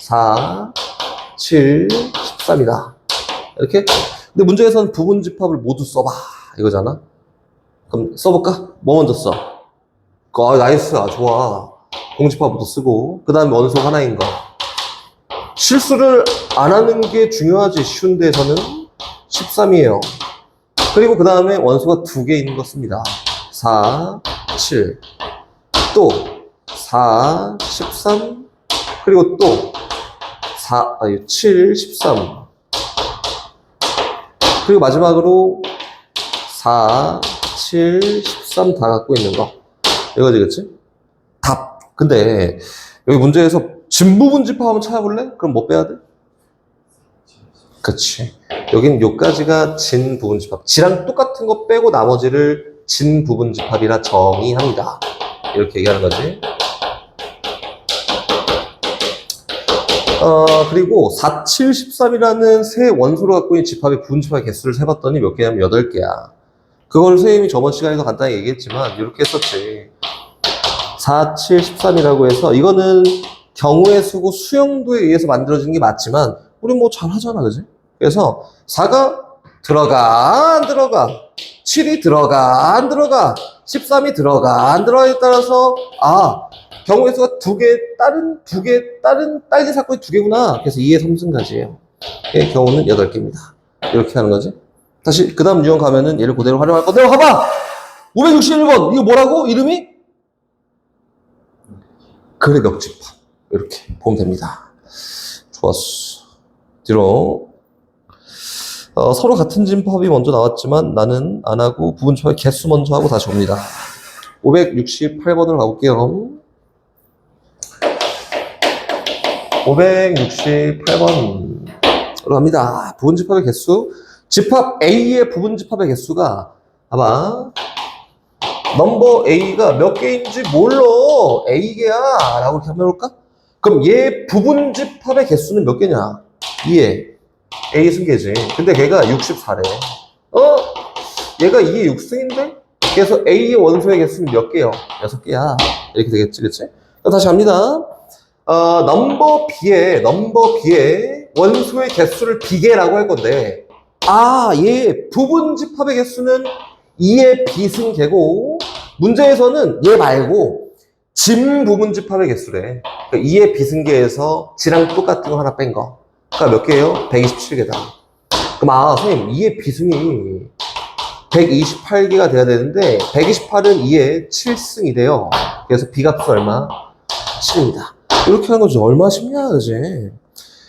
4, 7, 13이다. 이렇게. 근데 문제에서는 부분 집합을 모두 써봐. 이거잖아. 그럼 써볼까? 뭐 먼저 써? 나이스. 좋아. 공집합부터 쓰고 그 다음에 원소 하나인 거. 실수를 안 하는 게 중요하지. 쉬운 데에서는 13이에요. 그리고 그 다음에 원소가 2개 있는 거 씁니다. 4, 7. 또 4, 13. 그리고 또 7, 13. 그리고 마지막으로 4, 7, 13 다 갖고 있는 거. 이거지, 그치? 답. 근데 여기 문제에서 진부분 집합 한번 찾아볼래? 그럼 뭐 빼야 돼? 그치. 여긴 요까지가 진부분 집합. 지랑 똑같은 거 빼고 나머지를 진부분 집합이라 정의합니다. 이렇게 얘기하는 거지. 그리고 4, 7, 13이라는 세 원소를 갖고 있는 집합의 부분집합의 개수를 세봤더니 몇 개냐면 8개야. 그걸 선생님이 저번 시간에도 간단히 얘기했지만 이렇게 했었지. 4, 7, 13이라고 해서 이거는 경우의 수고 수용도에 의해서 만들어진 게 맞지만 우리 뭐 잘하잖아, 그지? 그래서 4가 들어가 안 들어가, 7이 들어가 안 들어가, 13이 들어가 안 들어가에 따라서 경우의 수가 다른 딸기 사건이 2개구나. 그래서 2의 3승가지예요. 경우는 8개입니다. 이렇게 하는 거지. 다시 그 다음 유형 가면은 얘를 그대로 활용할 건데 봐봐! 561번 이거 뭐라고? 이름이? 그래벽집합. 이렇게 보면 됩니다. 좋았어. 뒤로 서로 같은 집합이 먼저 나왔지만 나는 안 하고 부분집합의 개수 먼저 하고 다시 옵니다. 568번으로 가볼게요. 568번으로 갑니다. 부분집합의 개수. 집합 A의 부분집합의 개수가 아마 넘버 A가 몇 개인지 몰라. A개야 라고 이렇게 한번 해볼까? 그럼 얘 부분집합의 개수는 몇 개냐? 2에 A 승계지. 근데 걔가 64래. 얘가 2의 6승인데? 그래서 A의 원소의 개수는 몇 개요? 6개야. 이렇게 되겠지, 그치? 그럼 다시 갑니다. 넘버 B의 원소의 개수를 B개라고 할 건데, 얘 부분집합의 개수는 2의 B승계고, 문제에서는 얘 말고, 진 부분집합의 개수래. 그러니까 2의 B승계에서 G랑 똑같은 거 하나 뺀 거. 그러니까 몇 개예요? 127개다. 그럼 선생님, 2의 B승이 128개가 돼야 되는데, 128은 2의 7승이래요. 그래서 B값은 얼마? 7입니다. 이렇게 하는 거지. 얼마나 쉽냐, 그지?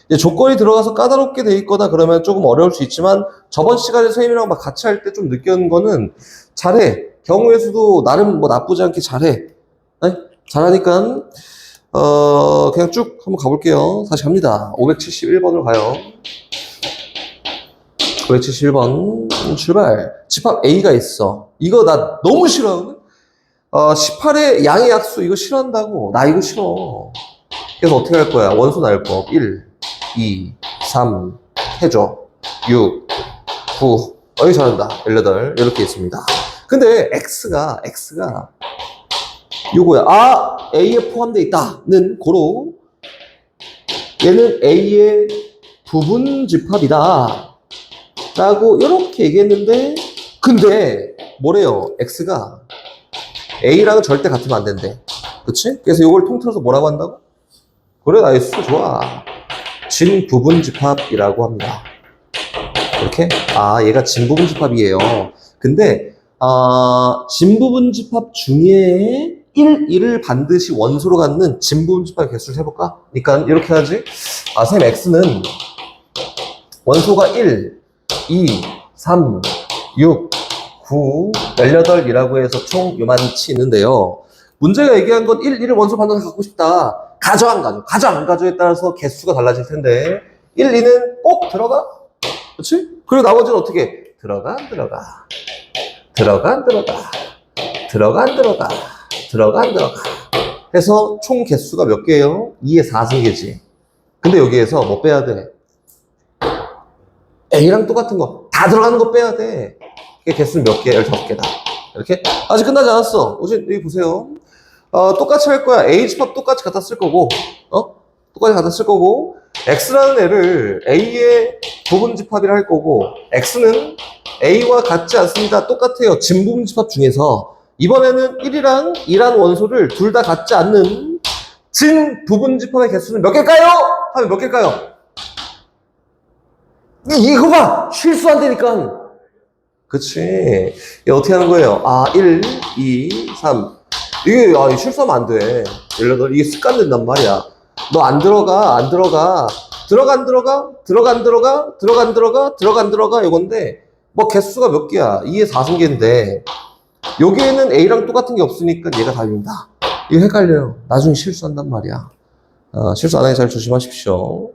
이제 조건이 들어가서 까다롭게 돼 있거나 그러면 조금 어려울 수 있지만, 저번 시간에 선생님이랑 막 같이 할 때 좀 느꼈는 거는, 잘해. 경우의 수도 나름 뭐 나쁘지 않게 잘해. 네? 잘하니까, 그냥 쭉 한번 가볼게요. 다시 갑니다. 571번으로 가요. 571번, 출발. 집합 A가 있어. 이거 나 너무 싫어하거든? 18의 양의 약수 이거 싫어한다고. 나 이거 싫어. 그래서 어떻게 할 거야? 원소 나열법. 1, 2, 3, 해줘. 6, 9. 어이, 잘한다. 18. 이렇게 있습니다. 근데 X가 요거야. A에 포함되어 있다는 고로 얘는 A의 부분집합이다 라고 이렇게 얘기했는데, 근데 뭐래요? X가 A랑은 절대 같으면 안 된대. 그치? 그래서 이걸 통틀어서 뭐라고 한다고? 그래, 나이스, 좋아. 진부분집합이라고 합니다. 이렇게? 얘가 진부분집합이에요. 근데 진부분집합 중에 1을 반드시 원소로 갖는 진부분집합의 개수를 세볼까? 그러니까 이렇게 하지. 선생님, X는 원소가 1, 2, 3, 6, 9, 18이라고 해서 총 요만치 있는데요. 문제가 얘기한 건 1을 원소 반드시 갖고 싶다. 가져, 안 가져? 가져, 안 가져에 따라서 개수가 달라질 텐데, 1, 2는 꼭 들어가? 그렇지? 그리고 나머지는 어떻게? 들어가, 안 들어가. 들어가, 안 들어가. 들어가, 안 들어가. 들어가, 안 들어가. 해서 총 개수가 몇 개예요? 2의 4승계지. 근데 여기에서 뭐 빼야 돼? A랑 똑같은 거. 다 들어가는 거 빼야 돼. 개수는 몇 개? 15개다. 이렇게? 아직 끝나지 않았어. 여기 보세요. 똑같이 할 거야. A 집합 똑같이 갖다 쓸 거고, 똑같이 갖다 쓸 거고, X라는 애를 A의 부분집합이라 할 거고, X는 A와 같지 않습니다. 똑같아요. 진부분집합 중에서. 이번에는 1이랑 2라는 원소를 둘 다 같지 않는 진부분집합의 개수는 몇 개일까요? 하면 몇 개일까요? 이거 봐! 실수한다니까! 그치. 이게 어떻게 하는 거예요? 1, 2, 3. 이게, 실수하면 안 돼. 18, 이게 습관 된단 말이야. 너 안 들어가, 안 들어가. 들어가, 안 들어가? 들어가, 안 들어가? 들어가, 안 들어가? 들어가, 안 들어가? 이건데, 뭐 개수가 몇 개야? 2의 4승계인데, 여기에는 A랑 똑같은 게 없으니까 얘가 답입니다. 이거 헷갈려요. 나중에 실수한단 말이야. 실수 안 하게 잘 조심하십시오.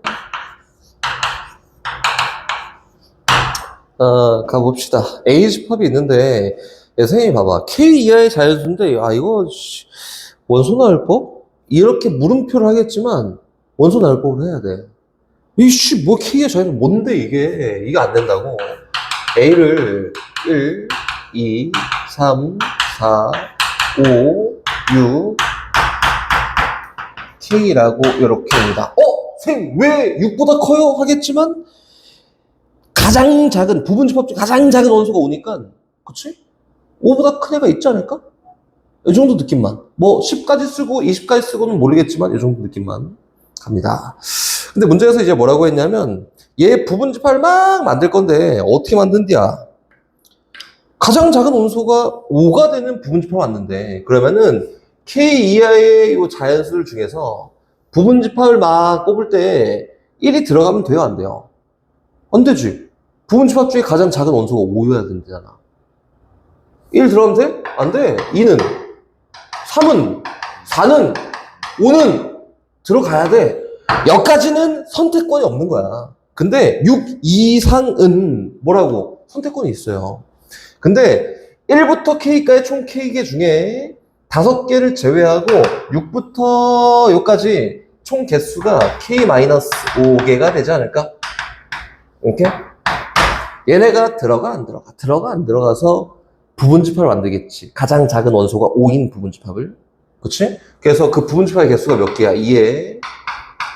가봅시다. A 집합이 있는데, 선생님 봐봐. K 이하의 자연수인데, 이거, 원소 나열법? 이렇게 물음표를 하겠지만, 원소 나열법을 해야 돼. 이씨, 뭐 K의 자연수 뭔데, 이게. 이게 안 된다고. A를 1, 2, 3, 4, 5, 6, K라고 이렇게입니다. 쌤, 왜 6보다 커요? 하겠지만, 가장 작은, 부분집합 중 가장 작은 원소가 오니까, 그치? 5보다 큰 애가 있지 않을까? 이 정도 느낌만. 뭐, 10까지 쓰고, 20까지 쓰고는 모르겠지만, 이 정도 느낌만 갑니다. 근데 문제에서 이제 뭐라고 했냐면, 얘 부분집합을 막 만들 건데, 어떻게 만든디야? 가장 작은 원소가 5가 되는 부분집합을 만든대. 그러면은, K 이하의 요 자연수들 중에서, 부분집합을 막 뽑을 때, 1이 들어가면 돼요, 안 돼요? 안 되지. 부분집합 중에 가장 작은 원소가 5여야 된다잖아. 1 들어가면 돼? 안 돼. 2는, 3은, 4는, 5는 들어가야 돼. 여기까지는 선택권이 없는 거야. 근데 6 이상은 뭐라고? 선택권이 있어요. 근데 1부터 K까지 총 K개 중에 5개를 제외하고 6부터 여기까지 총 개수가 K-5개가 되지 않을까? 이렇게? 얘네가 들어가 안 들어가? 들어가 안 들어가서 부분집합을 만들겠지. 가장 작은 원소가 5인 부분집합을. 그치? 그래서 그 부분집합의 개수가 몇 개야? 2에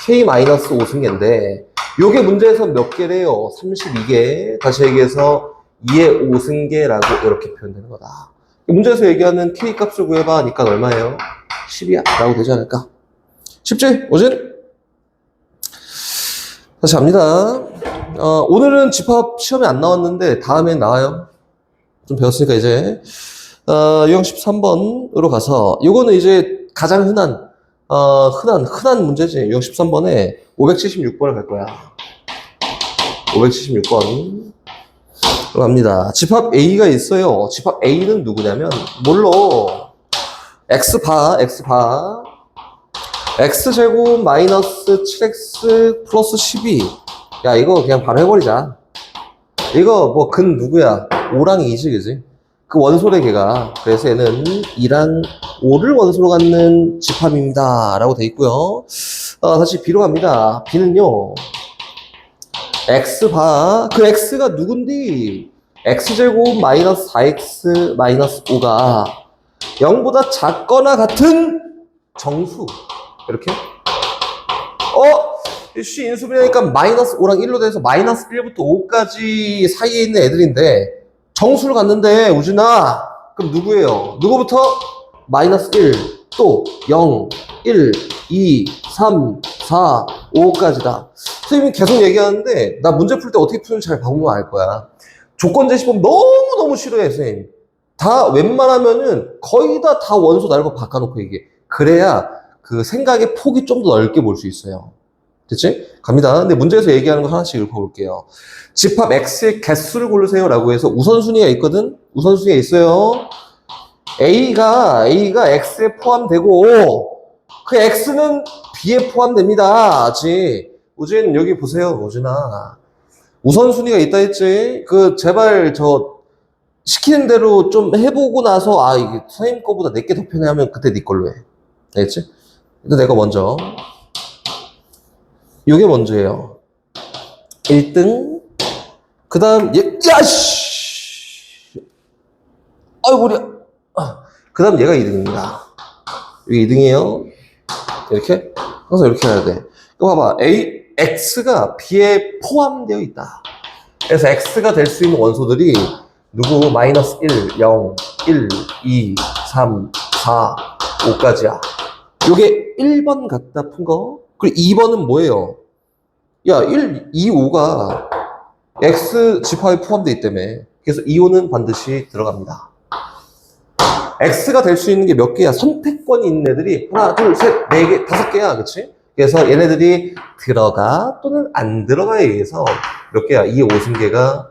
K-5승계인데 요게 문제에서 몇 개래요? 32개. 다시 얘기해서 2의 5승계라고 이렇게 표현되는 거다. 문제에서 얘기하는 K 값을 구해봐 하니까 얼마예요? 10이야 라고 되지 않을까? 쉽지? 오진? 다시 갑니다. 오늘은 집합 시험에 안 나왔는데 다음엔 나와요. 좀 배웠으니까 이제 유형 13번으로 가서 요거는 이제 가장 흔한 문제지. 유형 13번에 576번을 갈 거야. 576번 갑니다. 집합 A가 있어요. 집합 A는 누구냐면 뭘로? X바 X제곱 마이너스 7X 플러스 12. 야, 이거 그냥 바로 해버리자. 이거 뭐 근 누구야? 5랑 2지, 그지? 그 원소래 걔가. 그래서 얘는 2랑 5를 원소로 갖는 집합입니다 라고 돼 있고요. 다시 B로 갑니다. B는요, X바, 그 X가 누군디? X제곱 마이너스 4X 마이너스 5가 0보다 작거나 같은 정수. 이렇게. 씨 인수분해니까 마이너스 5랑 1로 돼서 마이너스 1부터 5까지 사이에 있는 애들인데 정수를 갖는데 우진아, 그럼 누구예요? 누구부터? 마이너스 1, 또 0, 1, 2, 3, 4, 5까지다. 선생님이 계속 얘기하는데 나 문제 풀 때 어떻게 푸는지 잘 봐보면 알 거야. 조건 제시법 너무너무 싫어해, 선생님. 다 웬만하면은 거의 다 원소 날고 바꿔놓고 얘기해. 그래야 그 생각의 폭이 좀 더 넓게 볼 수 있어요. 됐지? 갑니다. 근데 문제에서 얘기하는 거 하나씩 읽어볼게요. 집합 X의 개수를 고르세요 라고 해서 우선순위가 있거든? 우선순위가 있어요. A가 X에 포함되고 그 X는 B에 포함됩니다. 우진 여기 보세요. 우진아. 우선순위가 있다 했지? 제발 시키는 대로 좀 해보고 나서 이게 선생님 거보다 내게 더 편해 하면 그때 네 걸로 해. 알겠지? 일단 내가 먼저. 요게 먼저예요. 1등. 그 다음, 야씨! 아이고, 머리야. 그 다음 얘가 2등입니다. 여기 2등이에요. 이렇게. 항상 이렇게 해야 돼. 이거 봐봐. X가 B에 포함되어 있다. 그래서 X가 될 수 있는 원소들이 누구? 마이너스 1, 0, 1, 2, 3, 4, 5까지야. 요게 1번 갖다 푼 거. 그리고 2번은 뭐예요? 야, 1, 2, 5가 X 집합에 포함되어 있다며. 그래서 2, 5는 반드시 들어갑니다. X가 될 수 있는 게 몇 개야? 선택권이 있는 애들이 하나, 둘, 셋, 네 개, 5개야. 그치? 그래서 얘네들이 들어가 또는 안 들어가에 의해서 몇 개야? 2, 5승계가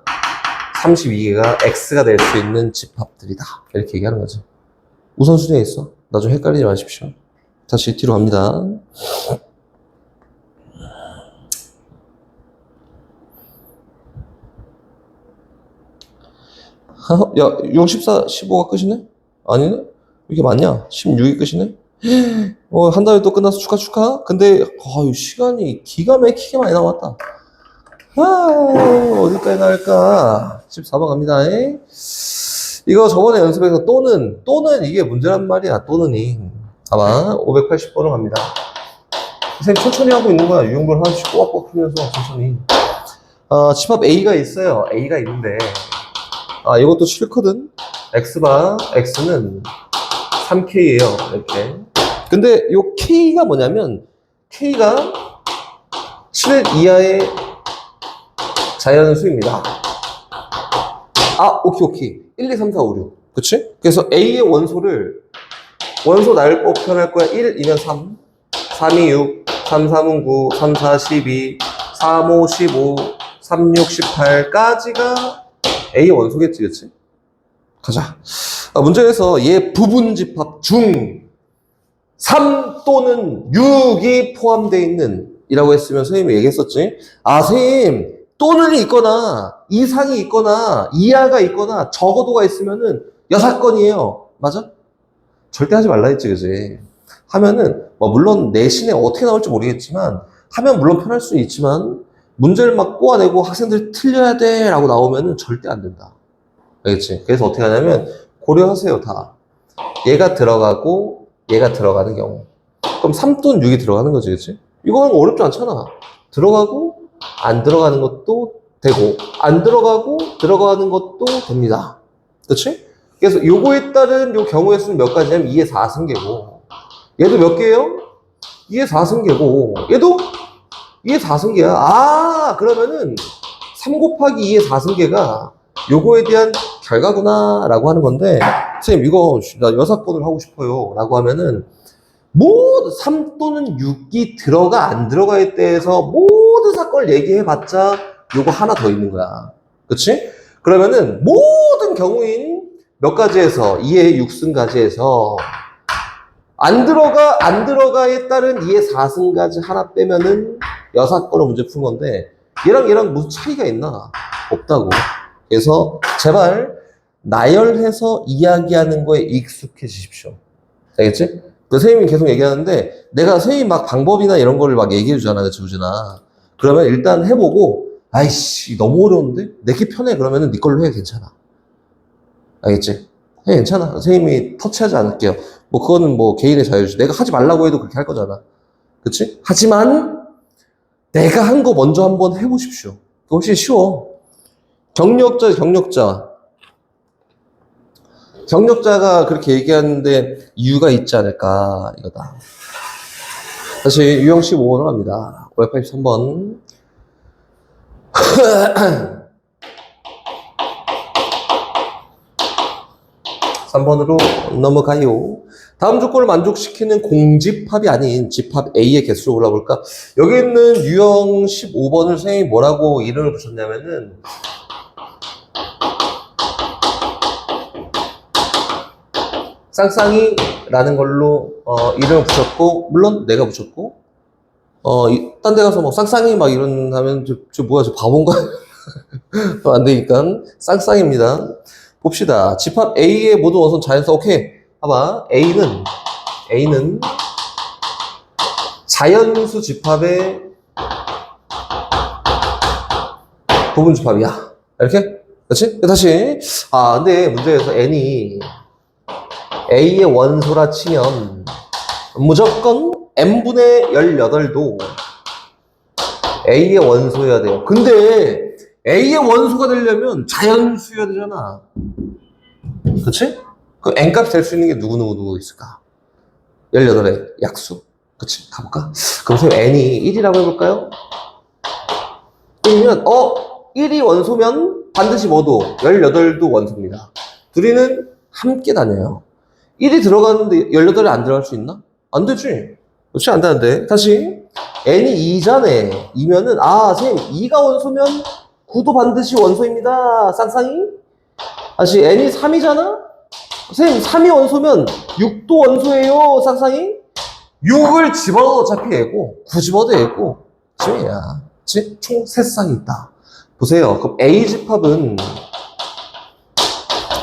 32개가 X가 될 수 있는 집합들이다. 이렇게 얘기하는 거지. 우선순위에 있어. 나중에 헷갈리지 마십시오. 다시 뒤로 갑니다. 야, 64, 15가 끝이네? 아니네? 이게 맞냐? 16이 끝이네? 한 달이 또 끝나서 축하. 근데, 시간이 기가 막히게 많이 남았다. 어디까지 나갈까? 14번 갑니다. 이거 저번에 연습해서 또는 이게 문제란 말이야, 또는이. 봐봐, 580번을 갑니다. 선생님 천천히 하고 있는 거야. 유형별 하나씩 꼬박꼬박 풀면서 천천히. 집합 A가 있어요. A가 있는데, 이것도 싫거든? X바, X는 3K예요. 이렇게. 근데 요 K가 뭐냐면, K가 7 이하의 자연수입니다. 오케이. 1, 2, 3, 4, 5, 6. 그치? 그래서 A의 원소 나열 법 표현할 거야. 1이면 3, 3이 6, 3, 3은 9, 3, 4, 12, 3, 5, 15, 3, 6, 18까지가 A의 원소겠지, 그치? 가자. 문제에서 얘 부분 집합 중 3 또는 6이 포함되어 있는 이라고 했으면 선생님이 얘기했었지. 선생님, 또는이 있거나, 이상이 있거나, 이하가 있거나, 적어도가 있으면은 여사건이에요. 맞아? 절대 하지 말라 했지, 그지? 하면은, 물론 내신에 어떻게 나올지 모르겠지만, 하면 물론 편할 수 있지만, 문제를 막 꼬아내고 학생들 틀려야 돼 라고 나오면은 절대 안 된다. 알겠지? 그래서 어떻게 하냐면, 고려하세요, 다. 얘가 들어가고, 얘가 들어가는 경우. 그럼 3 또는 6이 들어가는 거지, 그치? 이거는 어렵지 않잖아. 들어가고, 안 들어가는 것도 되고, 안 들어가고, 들어가는 것도 됩니다. 그치? 그래서 요거에 따른 요 경우의 수는 몇 가지냐면 2의 4승계고, 얘도 몇 개예요? 2의 4승계고, 얘도 2의 4승계야. 그러면은 3 곱하기 2의 4승계가 요거에 대한 결과구나 라고 하는 건데, 선생님 이거 나 여사건을 하고 싶어요 라고 하면은 3 또는 6이 들어가 안 들어가에 대해서 모든 사건을 얘기해봤자 요거 하나 더 있는 거야. 그치? 그러면은 모든 경우인 몇 가지에서 2의 6승가지에서 안 들어가에 따른 2의 4승가지 하나 빼면은 여사건을 문제 푼 건데 얘랑 무슨 차이가 있나? 없다고. 그래서 제발 나열해서 이야기하는 거에 익숙해지십시오. 알겠지? 선생님이 계속 얘기하는데 내가 선생님 막 방법이나 이런 거를 막 얘기해 주잖아, 그치, 우진아? 그러면 일단 해보고 아이씨 너무 어려운데? 내게 편해 그러면은 네 걸로 해. 괜찮아. 알겠지? 해. 괜찮아. 선생님이 터치하지 않을게요. 그거는 개인의 자유지. 내가 하지 말라고 해도 그렇게 할 거잖아. 그치? 하지만 내가 한 거 먼저 한번 해보십시오. 그거 훨씬 쉬워. 경력자가 그렇게 얘기하는데 이유가 있지 않을까, 이거다. 다시 유형 15번으로 갑니다. 583번. 3번으로 넘어가요. 다음 조건을 만족시키는 공집합이 아닌 집합 A의 개수를 골라볼까? 여기 있는 유형 15번을 선생님이 뭐라고 이름을 붙였냐면은 쌍쌍이라는 걸로 이름을 붙였고, 물론 내가 붙였고, 딴 데 가서 쌍쌍이 막 이런 하면 저 뭐야, 저 바본가? 안 되니까 쌍쌍입니다. 봅시다. 집합 A의 모든 원소는 자연수. 오케이. 봐봐. A는 자연수 집합의 부분 집합이야. 이렇게? 그렇지? 다시. 근데 문제에서 N이 A의 원소라 치면 무조건 N분의 18도 A의 원소여야 돼요. 근데 A의 원소가 되려면 자연수여야 되잖아. 그치? 그럼 N값 될 수 있는 게 누구 있을까? 18의 약수. 그치? 가볼까? 그럼 선생님 N이 1이라고 해볼까요? 1이면 1이 원소면 반드시 뭐도 18도 원소입니다. 둘이는 함께 다녀요. 1이 들어가는데 18이 안 들어갈 수 있나? 안 되지. 그렇지? 안 되는데. 다시. N이 2잖아. 2면은, 선생님, 2가 원소면 9도 반드시 원소입니다. 쌍쌍이. 다시, N이 3이잖아? 선생님, 3이 원소면 6도 원소예요. 쌍쌍이. 6을 집어도 어차피 애고, 9 집어도 애고, 지금이야. 그치? 총 3쌍이 있다. 보세요. 그럼 A 집합은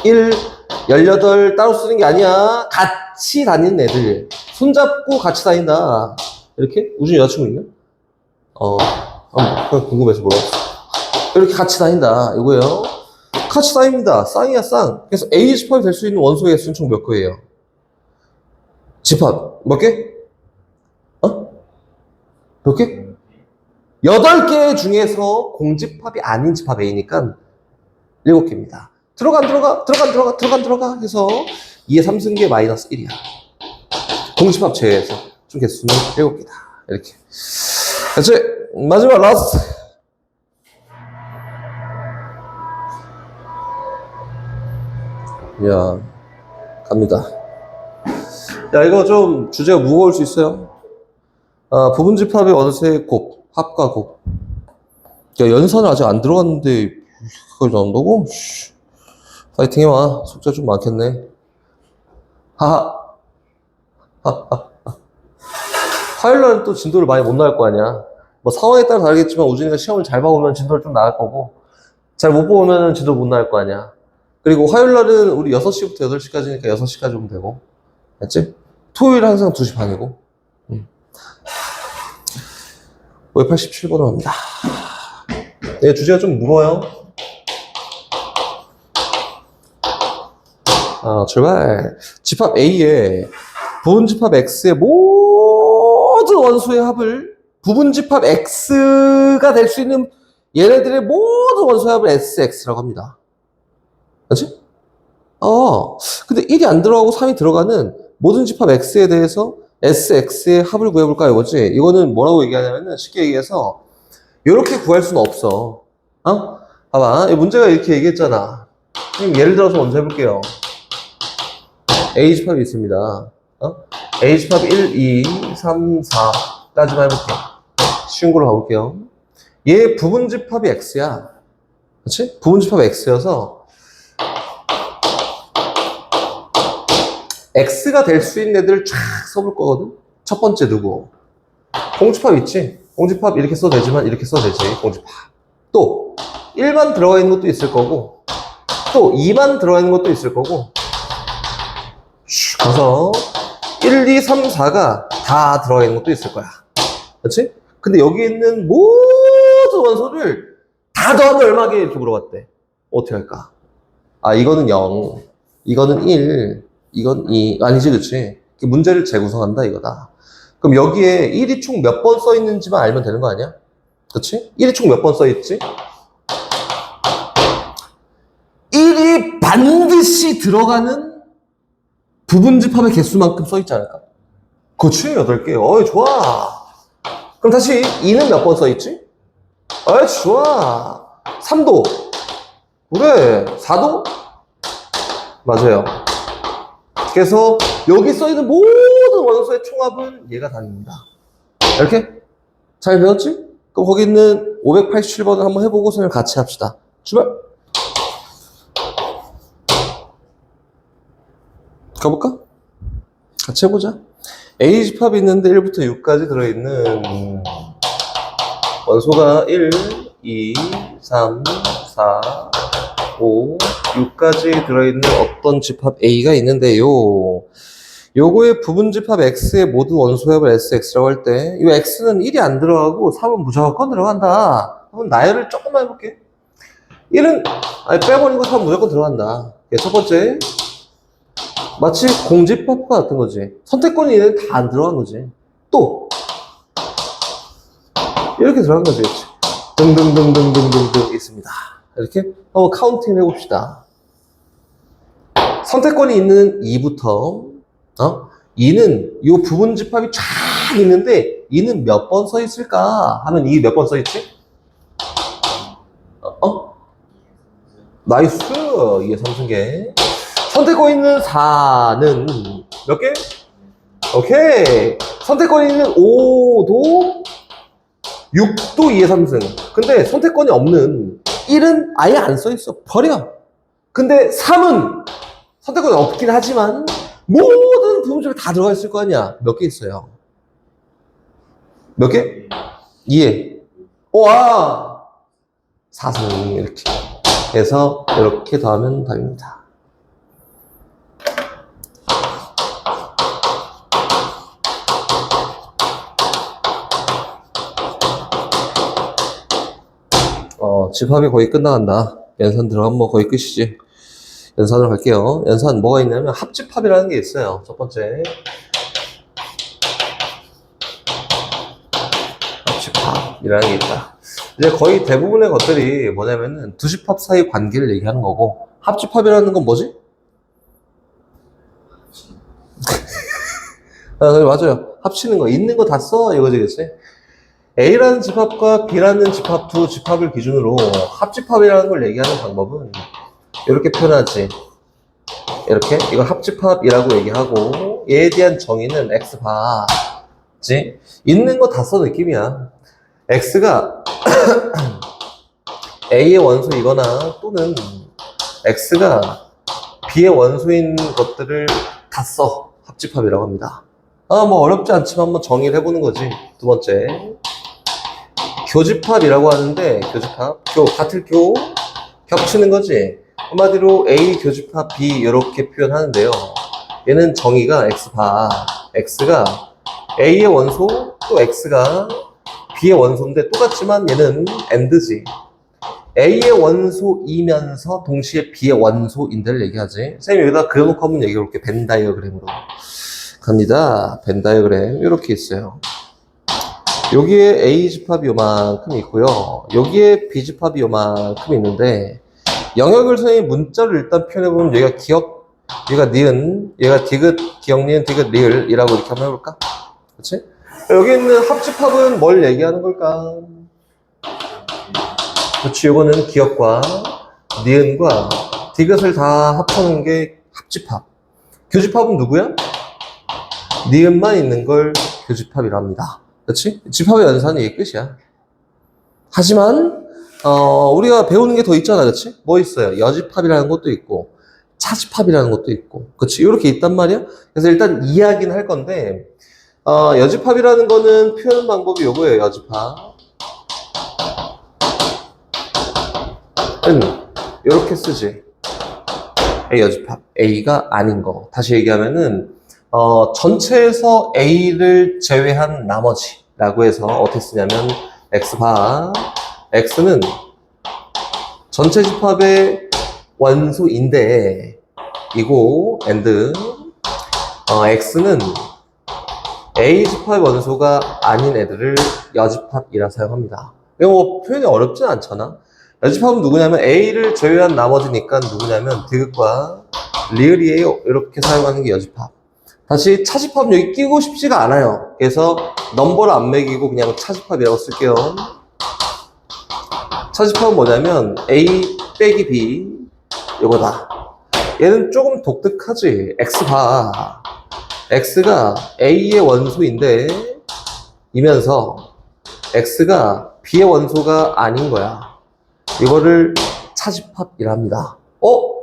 1, 18 따로 쓰는 게 아니야. 같이 다니는 애들. 손잡고 같이 다닌다. 이렇게? 우준이 여자친구 있나? 그냥 궁금해서 물어봤어. 이렇게 같이 다닌다. 이거예요. 같이 다닙니다. 쌍이야, 쌍. 그래서 A 집합이 될 수 있는 원소의 개수는 총 몇 개예요? 집합. 몇 개? 몇 개? 8개 중에서 공집합이 아닌 집합 A니까 7개입니다. 들어가 해서 2의 3승계 마이너스 1이야. 공집합 제외해서 총 개수는 7개다. 이렇게. 그치? 마지막 라스트. 야, 갑니다. 야, 이거 좀 주제가 무거울 수 있어요. 부분집합의 원소의 곱, 합과 곱. 야, 연산을 아직 안 들어갔는데, 그걸 나온다고? 파이팅 해와. 숙제 좀 많겠네. 하하. 화요일날은 또 진도를 많이 못 나갈 거 아니야. 뭐 상황에 따라 다르겠지만, 우준이가 시험을 잘 봐오면 진도를 좀 나갈 거고, 잘 못 보면 진도를 못 나갈 거 아니야. 그리고 화요일날은 우리 6시부터 8시까지니까 6시까지 오면 되고. 알지? 토요일 항상 2시 반이고. 587번으로 합니다. 네, 주제가 좀 무거워요. 출발. 집합 A에 부분집합 X의 모든 원소의 합을 부분집합 X가 될 수 있는 얘네들의 모든 원소의 합을 SX라고 합니다. 그렇지? 근데 1이 안 들어가고 3이 들어가는 모든 집합 X에 대해서 SX의 합을 구해볼까 이거지? 이거는 뭐라고 얘기하냐면은 쉽게 얘기해서 이렇게 구할 수는 없어. 봐봐. 이 문제가 이렇게 얘기했잖아. 예를 들어서 먼저 해볼게요. A 집합이 있습니다. A 집합 1, 2, 3, 4까지만 해볼게요. 쉬운 걸로 가볼게요. 얘 부분 집합이 X야. 그렇지? 부분 집합이 X여서 X가 될 수 있는 애들을 쫙 써볼 거거든? 첫 번째 누구? 공집합 있지? 공집합 이렇게 써도 되지만 이렇게 써도 되지, 공집합. 또 1만 들어가 있는 것도 있을 거고 또 2만 들어가 있는 것도 있을 거고 그래서 1, 2, 3, 4가 다 들어가 있는 것도 있을 거야. 그렇지? 근데 여기 있는 모든 원소를 다 더하면 얼마게 이렇게 물어봤대. 어떻게 할까? 이거는 0, 이거는 1, 이건 2. 아니지, 그치? 문제를 재구성한다, 이거다. 그럼 여기에 1이 총 몇 번 써 있는지만 알면 되는 거 아니야? 그치? 1이 총 몇 번 써 있지? 1이 반드시 들어가는 부분집합의 개수만큼 써 있지 않을까? 그치, 8개. 어이, 좋아. 그럼 다시 2는 몇 번 써 있지? 어이, 좋아. 3도. 그래. 4도? 맞아요. 그래서 여기 써있는 모든 원소의 총합은 얘가 답입니다. 이렇게? 잘 배웠지? 그럼 거기 있는 587번을 한번 해보고 선생님 같이 합시다. 출발! 가볼까? 같이 해보자. A 집합이 있는데 1부터 6까지 들어있는 원소가 1, 2, 3, 4, 5, 6까지 들어있는 어떤 집합 A가 있는데요. 요거의 부분집합 X의 모든 원소합을 SX라고 할 때, 이 X는 1이 안 들어가고 3은 무조건 들어간다. 한번 나열을 조금만 해볼게. 1은 빼버리고 3은 무조건 들어간다. 첫 번째, 마치 공집합과 같은 거지. 선택권이 얘는 다 안 들어간 거지. 또 이렇게 들어간 거지. 등등등등등등등 있습니다. 이렇게 한번 카운팅 해봅시다. 선택권이 있는 2부터 2는 이 부분 집합이 쫙 있는데 2는 몇 번 써 있을까 하면 2 몇 번 써 있지? 나이스. 2의 3승계. 선택권 있는 4는 몇 개? 오케이. 선택권이 있는 5도 6도 2의 3승. 근데 선택권이 없는 1은 아예 안 써 있어. 버려. 근데 3은 선택권이 없긴 하지만 모든 부분집에 다 들어가 있을 거 아니야. 몇 개 있어요? 몇 개? 2에. 와! 4승. 이렇게. 해서 이렇게 더하면 답입니다. 집합이 거의 끝나간다. 연산 들어가면 뭐 거의 끝이지. 연산으로 갈게요. 연산 뭐가 있냐면 합집합이라는 게 있어요. 첫 번째. 합집합이라는 게 있다. 이제 거의 대부분의 것들이 뭐냐면은 두 집합 사이 관계를 얘기하는 거고, 합집합이라는 건 뭐지? 맞아요. 합치는 거. 있는 거 다 써. 이거지, 그치? A라는 집합과 B라는 집합, 두 집합을 기준으로 합집합이라는 걸 얘기하는 방법은 이렇게 표현하지. 이렇게. 이걸 합집합이라고 얘기하고, 얘에 대한 정의는 X바. 그치? 있는 거 다 써 느낌이야. X가 A의 원소이거나 또는 X가 B의 원소인 것들을 다 써. 합집합이라고 합니다. 뭐 어렵지 않지만 한번 정의를 해보는 거지. 두 번째. 교집합이라고 하는데, 교집합. 같을 교, 겹치는 거지. 한마디로 A 교집합 B 이렇게 표현하는데요. 얘는 정의가 X바. X가 A의 원소, 또 X가 B의 원소인데 똑같지만 얘는 AND지. A의 원소이면서 동시에 B의 원소인데를 얘기하지. 선생님 여기다 그려놓고 한번 얘기해 볼게요. 벤 다이어그램으로. 갑니다. 벤 다이어그램. 이렇게 있어요. 여기에 A 집합이 요만큼 있고요. 여기에 B 집합이 요만큼 있는데, 영역을 선생님 문자로 일단 표현해보면 여기가 기억, 얘가 니은, 얘가 디귿, 기억, 니은, 디귿, 리을이라고 이렇게 한번 해볼까? 그치? 여기 있는 합집합은 뭘 얘기하는 걸까? 그렇지, 요거는 기억과 니은과 디귿을 다 합쳐놓은 게 합집합. 교집합은 누구야? 니은만 있는 걸 교집합이라 합니다. 그렇지? 집합의 연산이 이게 끝이야. 하지만 우리가 배우는 게 더 있잖아, 그렇지? 뭐 있어요? 여집합이라는 것도 있고 차집합이라는 것도 있고, 그렇지? 이렇게 있단 말이야. 그래서 일단 이야기는 할 건데, 여집합이라는 거는 표현 방법이 요거예요. 여집합. 이렇게 쓰지. A 여집합. A가 아닌 거. 다시 얘기하면은 전체에서 A를 제외한 나머지라고 해서 어떻게 쓰냐면 X바. X는 전체 집합의 원소인데 이고 AND X는 A 집합의 원소가 아닌 애들을 여집합이라 사용합니다. 이거 뭐 표현이 어렵진 않잖아. 여집합은 누구냐면 A를 제외한 나머지니까 누구냐면 디귿과 리을이에요. 이렇게 사용하는 게 여집합. 다시 차집합은 여기 끼고 싶지가 않아요. 그래서 넘버를 안 매기고 그냥 차집합이라고 쓸게요. 차집합은 뭐냐면 A 빼기 B 이거다. 얘는 조금 독특하지. X바. X가 A의 원소인데 이면서 X가 B의 원소가 아닌 거야. 이거를 차집합이라 합니다.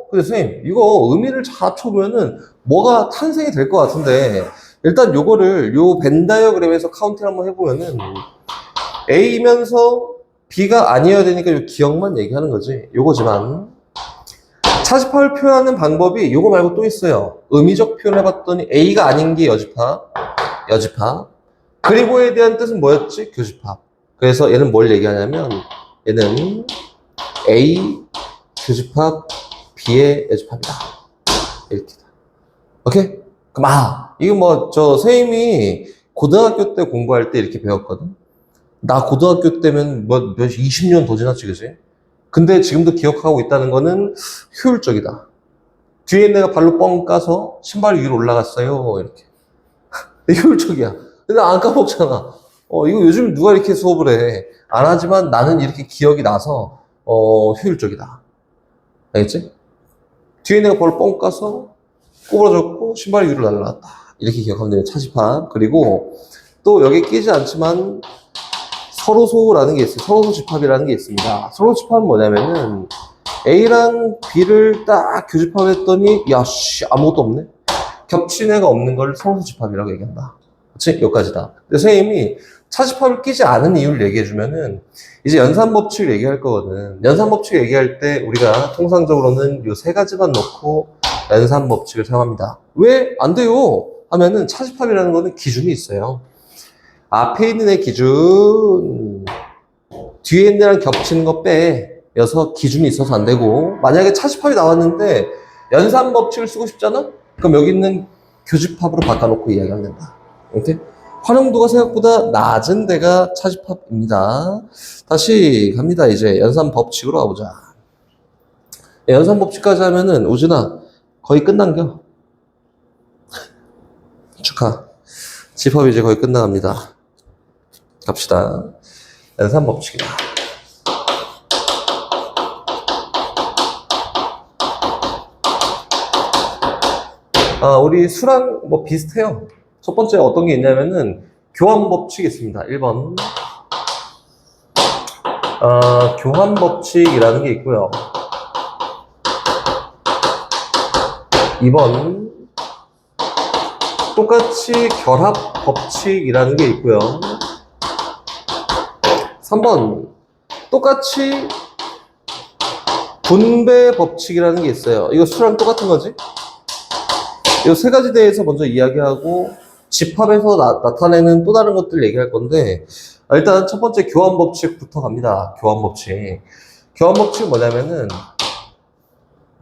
근데 선생님 이거 의미를 잘 합쳐보면은 뭐가 탄생이 될 것 같은데, 일단 요거를 요 벤 다이어그램에서 카운팅 한번 해보면은 A면서 B가 아니어야 되니까 요 기억만 얘기하는 거지. 요거지만 차집합을 표현하는 방법이 요거 말고 또 있어요. 의미적 표현을 해봤더니 A가 아닌 게 여집합, 그리고에 대한 뜻은 뭐였지? 교집합. 그래서 얘는 뭘 얘기하냐면 얘는 A 교집합 B의 여집합이다. 이렇게다. 오케이? 그럼 이거 뭐 선생님이 고등학교 때 공부할 때 이렇게 배웠거든. 나 고등학교 때면 20년 더 지났지, 그지? 근데 지금도 기억하고 있다는 거는 효율적이다. 뒤에 내가 발로 뻥 까서 신발이 위로 올라갔어요. 이렇게. 효율적이야. 근데 안 까먹잖아. 이거 요즘 누가 이렇게 수업을 해. 안 하지만 나는 이렇게 기억이 나서, 효율적이다. 알겠지? 뒤에 내가 발로 뻥 까서 꼬부러졌고 신발이 위로 날아갔다. 이렇게 기억하면 돼요. 차집합. 그리고 또 여기 끼지 않지만 서로소라는 게 있어요. 서로소 집합이라는 게 있습니다. 서로소 집합은 뭐냐면은 A랑 B를 딱 교집합했더니 아무것도 없네. 겹친 애가 없는 걸 서로소 집합이라고 얘기한다. 그치? 여기까지다. 근데 선생님이 차집합을 끼지 않은 이유를 얘기해주면은 이제 연산법칙을 얘기할 거거든. 연산법칙 얘기할 때 우리가 통상적으로는 요 세 가지만 놓고 연산법칙을 사용합니다. 왜 안 돼요? 하면은 차집합이라는 거는 기준이 있어요. 앞에 있는 애 기준, 뒤에 있는 애랑 겹치는 거 빼. 여서 기준이 있어서 안 되고, 만약에 차집합이 나왔는데 연산 법칙을 쓰고 싶잖아? 그럼 여기 있는 교집합으로 바꿔놓고 이야기하면 된다. 오케이? 활용도가 생각보다 낮은 데가 차집합입니다. 다시 갑니다. 이제 연산 법칙으로 가보자. 연산 법칙까지 하면은 우진아 거의 끝난겨. 축하. 집합이 이제 거의 끝나갑니다. 갑시다. 연산 법칙이다. 우리 수랑 뭐 비슷해요. 첫 번째 어떤 게 있냐면은 교환 법칙이 있습니다. 1번. 교환 법칙이라는 게 있고요. 2번. 똑같이 결합 법칙이라는 게 있고요. 3번. 똑같이 분배 법칙이라는 게 있어요. 이거 수랑 똑같은 거지? 이 세 가지 대해서 먼저 이야기하고 집합에서 나타내는 또 다른 것들 얘기할 건데, 일단 첫 번째 교환 법칙부터 갑니다. 교환 법칙. 교환 법칙은 뭐냐면은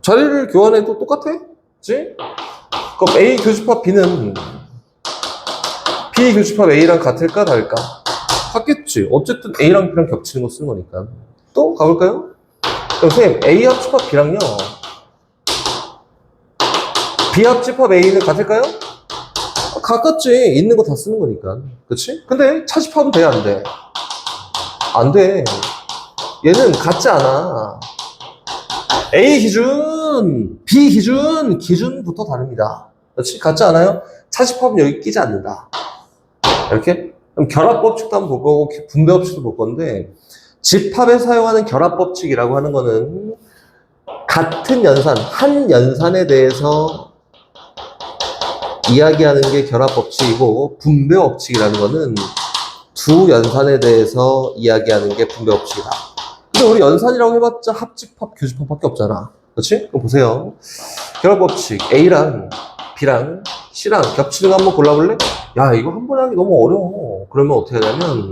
자리를 교환해도 똑같아? 그치? 그럼 A 교집합 B는 B 교집합 A랑 같을까 다를까? 같겠지. 어쨌든 A랑 B랑 겹치는 거 쓰는 거니까. 또 가볼까요? 그럼 선생님 A 합집합 B랑요 B 합집합 A는 같을까요? 가깝지. 있는 거 다 쓰는 거니까. 그치? 근데 차집합은 돼, 안 돼? 안 돼. 얘는 같지 않아. A 기준, B 기준, 기준부터 다릅니다. 그렇지? 같지 않아요? 차집합은 여기 끼지 않는다. 이렇게? 그럼 결합법칙도 한번 볼 거고, 분배법칙도 볼 건데, 집합에 사용하는 결합법칙이라고 하는 거는 같은 연산, 한 연산에 대해서 이야기하는 게 결합법칙이고, 분배법칙이라는 거는 두 연산에 대해서 이야기하는 게 분배법칙이다. 근데 우리 연산이라고 해봤자 합집합, 교집합밖에 없잖아. 그렇지? 그럼 보세요. 결합법칙 A랑 B랑 C랑 겹치는 거 한번 골라볼래? 야, 이거 한 번에 하기 너무 어려워. 그러면 어떻게 하냐면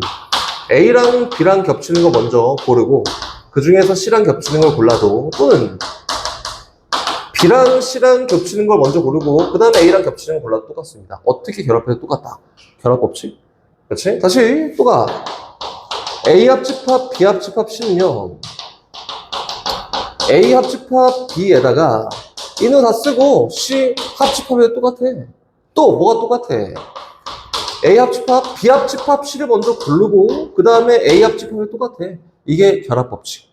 A랑 B랑 겹치는 거 먼저 고르고 그 중에서 C랑 겹치는 걸 골라도, 또는 B랑 C랑 겹치는 걸 먼저 고르고 그 다음에 A랑 겹치는 걸 골라도 똑같습니다. 어떻게 결합해도 똑같다. 결합법칙. 그렇지? 다시 또 가. A 합집합, B 합집합 C는요, A 합집합 B에다가 이는 다 쓰고 C 합집합에 똑같아. 또 뭐가 똑같아? A 합집합, B 합집합 C를 먼저 고르고 그 다음에 A 합집합에 똑같아. 이게 결합법칙.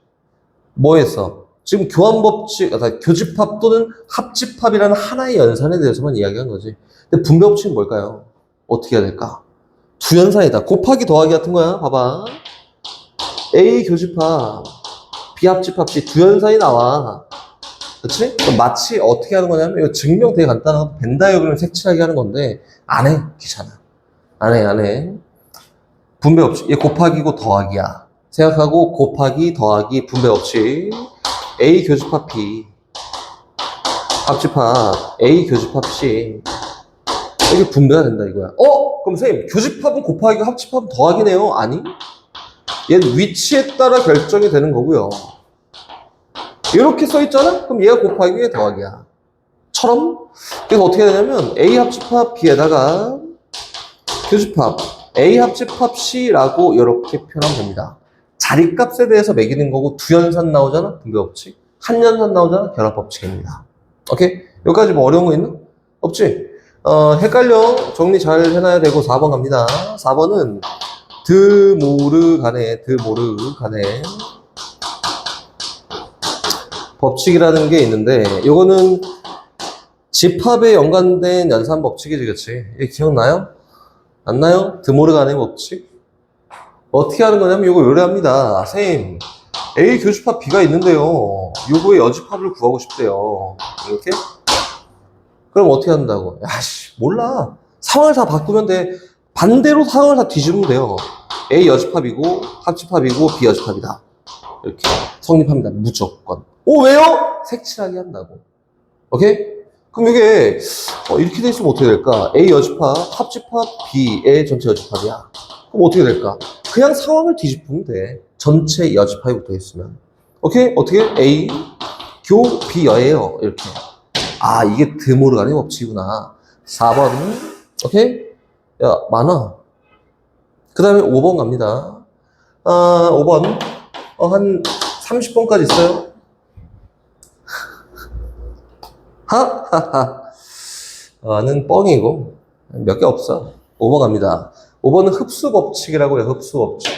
뭐에서? 지금 교환법칙, 교집합 또는 합집합이라는 하나의 연산에 대해서만 이야기한 거지. 근데 분배법칙은 뭘까요? 어떻게 해야 될까? 두 연산이다. 곱하기 더하기 같은 거야. 봐봐. A 교집합, B 합집합 C 두 연산이 나와. 그치? 그럼 마치 어떻게 하는 거냐면, 이거 증명 되게 간단하고 벤 다이어그램 색칠하게 하는 건데, 안 해. 귀찮아. 안 해. 분배법칙. 얘 곱하기고 더하기야. 생각하고 곱하기 더하기 분배법칙. A 교집합 B, 합집합 A 교집합 C. 이게 분배가 된다 이거야. 그럼 선생님 교집합은 곱하기고 합집합은 더하기네요? 아니, 얘는 위치에 따라 결정이 되는 거고요. 이렇게 써있잖아? 그럼 얘가 곱하기, 얘 더하기야. 처럼. 그래서 어떻게 되냐면 A 합집합 B에다가 교집합 A 합집합 C라고 이렇게 표현하면 됩니다. 자리값에 대해서 매기는 거고, 두 연산 나오잖아? 분배법칙. 한 연산 나오잖아? 결합법칙입니다. 오케이? 여기까지 뭐 어려운 거 있나? 없지? 헷갈려. 정리 잘 해놔야 되고, 4번 갑니다. 4번은 드모르간의 법칙이라는 게 있는데, 요거는 집합에 연관된 연산 법칙이지, 그치? 이게 기억나요? 안 나요? 드모르간의 법칙? 어떻게 하는 거냐면 이거 요리합니다. 선생님, A 교집합 B가 있는데요, 요거의 여집합을 구하고 싶대요. 이렇게? 그럼 어떻게 한다고? 야씨, 몰라. 상황을 다 바꾸면 돼. 반대로 상황을 다 뒤집으면 돼요. A 여집합이고 합집합이고 B 여집합이다. 이렇게 성립합니다. 무조건. 왜요? 색칠하게 한다고. 오케이? 그럼 이게 이렇게 돼 있으면 어떻게 될까? A 여집합, 합집합, B의 전체 여집합이야. 그럼 어떻게 될까? 그냥 상황을 뒤집으면 돼. 전체 여집합이 붙어 있으면. 오케이? 어떻게? A 교 B여예요. 이렇게. 아, 이게 드모르간의 법칙이구나. 4번. 오케이? 야, 많아. 그 다음에 5번 갑니다. 5번. 한 30번까지 있어요. 하하하. 는 뻥이고, 몇 개 없어. 5번 갑니다. 5번은 흡수 법칙이라고 해요, 흡수 법칙.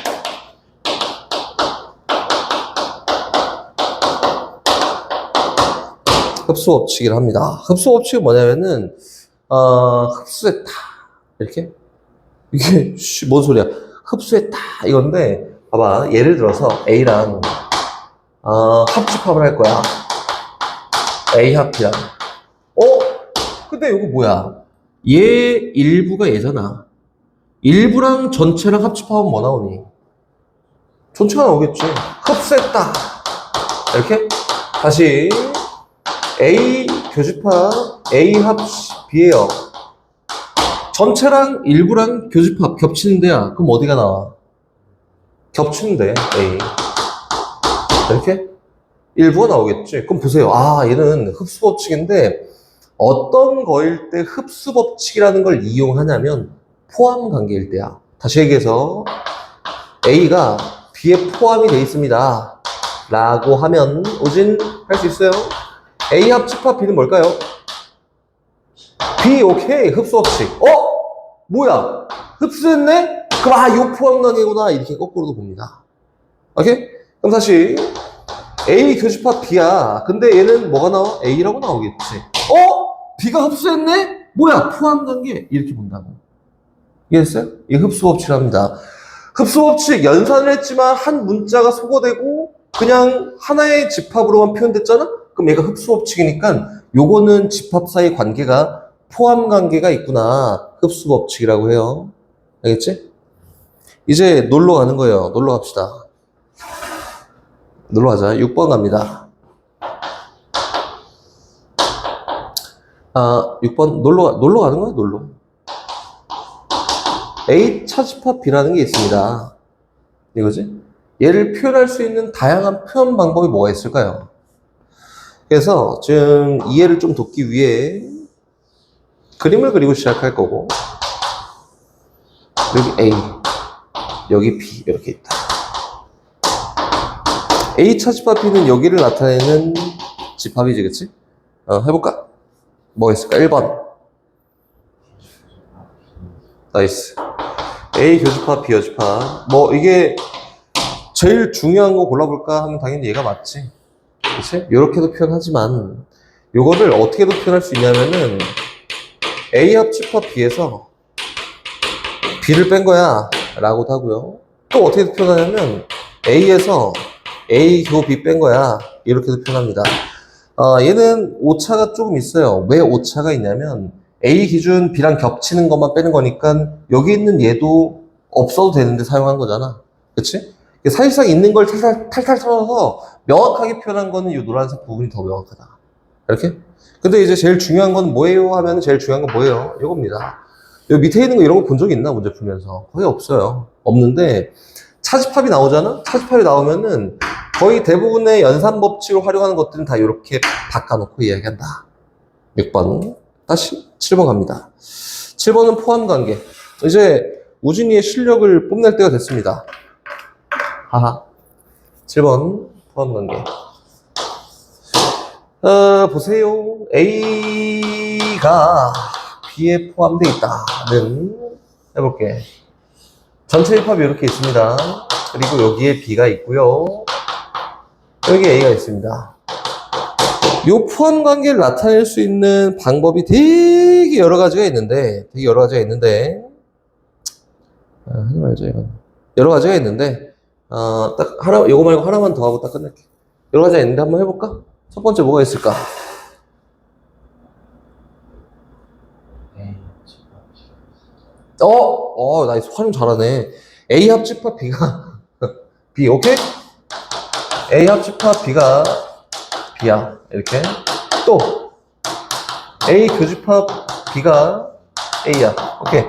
흡수 법칙이라 합니다. 흡수 법칙은 뭐냐면은, 흡수했다. 이렇게? 이게, 뭔 소리야. 흡수했다. 이건데, 봐봐. 예를 들어서 A랑, 합집합을 할 거야. A 합이랑. 근데 이거 뭐야? 얘 일부가 얘잖아. 일부랑 전체랑 합집하면 뭐 나오니? 전체가 나오겠지. 흡수했다. 이렇게? 다시. A 교집합, A 합 B예요. 전체랑 일부랑 교집합 겹치는 데야. 그럼 어디가 나와? 겹치는 데, A. 이렇게? 일부가 나오겠지. 그럼 보세요. 아, 얘는 흡수 법칙인데 어떤 거일 때 흡수 법칙이라는 걸 이용하냐면 포함 관계일 때야. 다시 얘기해서 A가 B에 포함이 돼 있습니다. 라고 하면 우진 할 수 있어요? A 합집합 B는 뭘까요? B, 오케이. 흡수 법칙. 뭐야? 흡수했네? 그럼 요 포함 관계구나. 이렇게 거꾸로도 봅니다. 오케이? 그럼 다시 A 교집합 B야. 근데 얘는 뭐가 나와? A라고 나오겠지. B가 흡수했네? 뭐야? 포함 관계. 이렇게 본다고. 이해했어요? 이게 흡수 법칙이랍니다. 흡수 법칙 연산을 했지만 한 문자가 소거되고 그냥 하나의 집합으로만 표현됐잖아? 그럼 얘가 흡수 법칙이니까 요거는 집합 사이 관계가 포함 관계가 있구나. 흡수 법칙이라고 해요. 알겠지? 이제 놀러 가는 거예요. 놀러 갑시다. 놀러 가자. 6번 갑니다. 6번 놀러 가는 거야, 놀러. A 차집합 B라는 게 있습니다. 이거지? 얘를 표현할 수 있는 다양한 표현 방법이 뭐가 있을까요? 그래서 지금 이해를 좀 돕기 위해 그림을 그리고 시작할 거고, 여기 A, 여기 B 이렇게 있다. A 차집합 B는 여기를 나타내는 집합이지, 그치? 해볼까? 뭐가 있을까? 1번. 나이스. A 교집합, B 교집합. 이게 제일 중요한 거 골라볼까 하면 당연히 얘가 맞지. 그치? 요렇게도 표현하지만 요거를 어떻게도 표현할 수 있냐면은 A 합집합 B에서 B를 뺀 거야 라고도 하고요. 또 어떻게 표현하냐면 A에서 A 교 B 뺀 거야 이렇게도 표현합니다. 얘는 오차가 조금 있어요. 왜 오차가 있냐면 A 기준 B랑 겹치는 것만 빼는 거니까 여기 있는 얘도 없어도 되는데 사용한 거잖아. 그치? 사실상 있는 걸 탈탈 털어서 명확하게 표현한 거는 이 노란색 부분이 더 명확하다. 이렇게? 근데 이제 제일 중요한 건 뭐예요? 하면 제일 중요한 건 뭐예요? 이겁니다. 여기 밑에 있는 거 이런 거 본 적 있나? 문제 풀면서. 거의 없어요. 없는데 차집합이 나오잖아? 차집합이 나오면은 거의 대부분의 연산 법칙을 활용하는 것들은 다 이렇게 바꿔놓고 이야기한다. 6번. 다시 7번 갑니다. 7번은 포함 관계. 이제 우진이의 실력을 뽐낼 때가 됐습니다. 하하. 7번 포함 관계. 보세요. A가 B에 포함되어 있다는 해볼게. 전체 입합이 이렇게 있습니다. 그리고 여기에 B가 있고요. 여기 A가 있습니다. 요 포함 관계를 나타낼 수 있는 방법이 되게 여러 가지가 있는데, 하지 말자, 이건. 여러 가지가 있는데, 딱 하나, 요거 말고 하나만 더 하고 딱 끝낼게. 여러 가지가 있는데 한번 해볼까? 첫 번째 뭐가 있을까? 나이스. 활용 잘하네. A 합집합 B가, B, 오케이? A 합집합 B가 B야. 이렇게. 또, A 교집합 B가 A야. 오케이.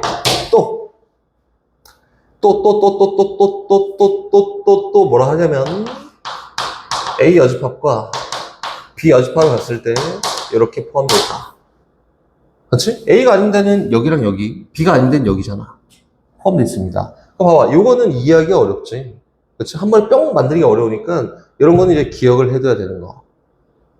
또 뭐라 하냐면, A 여집합과 B 여집합을 갔을 때 이렇게 포함되어 있다. 그렇지? A가 아닌 데는 여기랑 여기, B가 아닌 데는 여기잖아. 포함되어 있습니다. 그럼 봐봐, 요거는 이해하기가 어렵지. 그렇지? 한 번에 뿅 만들기가 어려우니까 이런 거는 이제 기억을 해둬야 되는 거.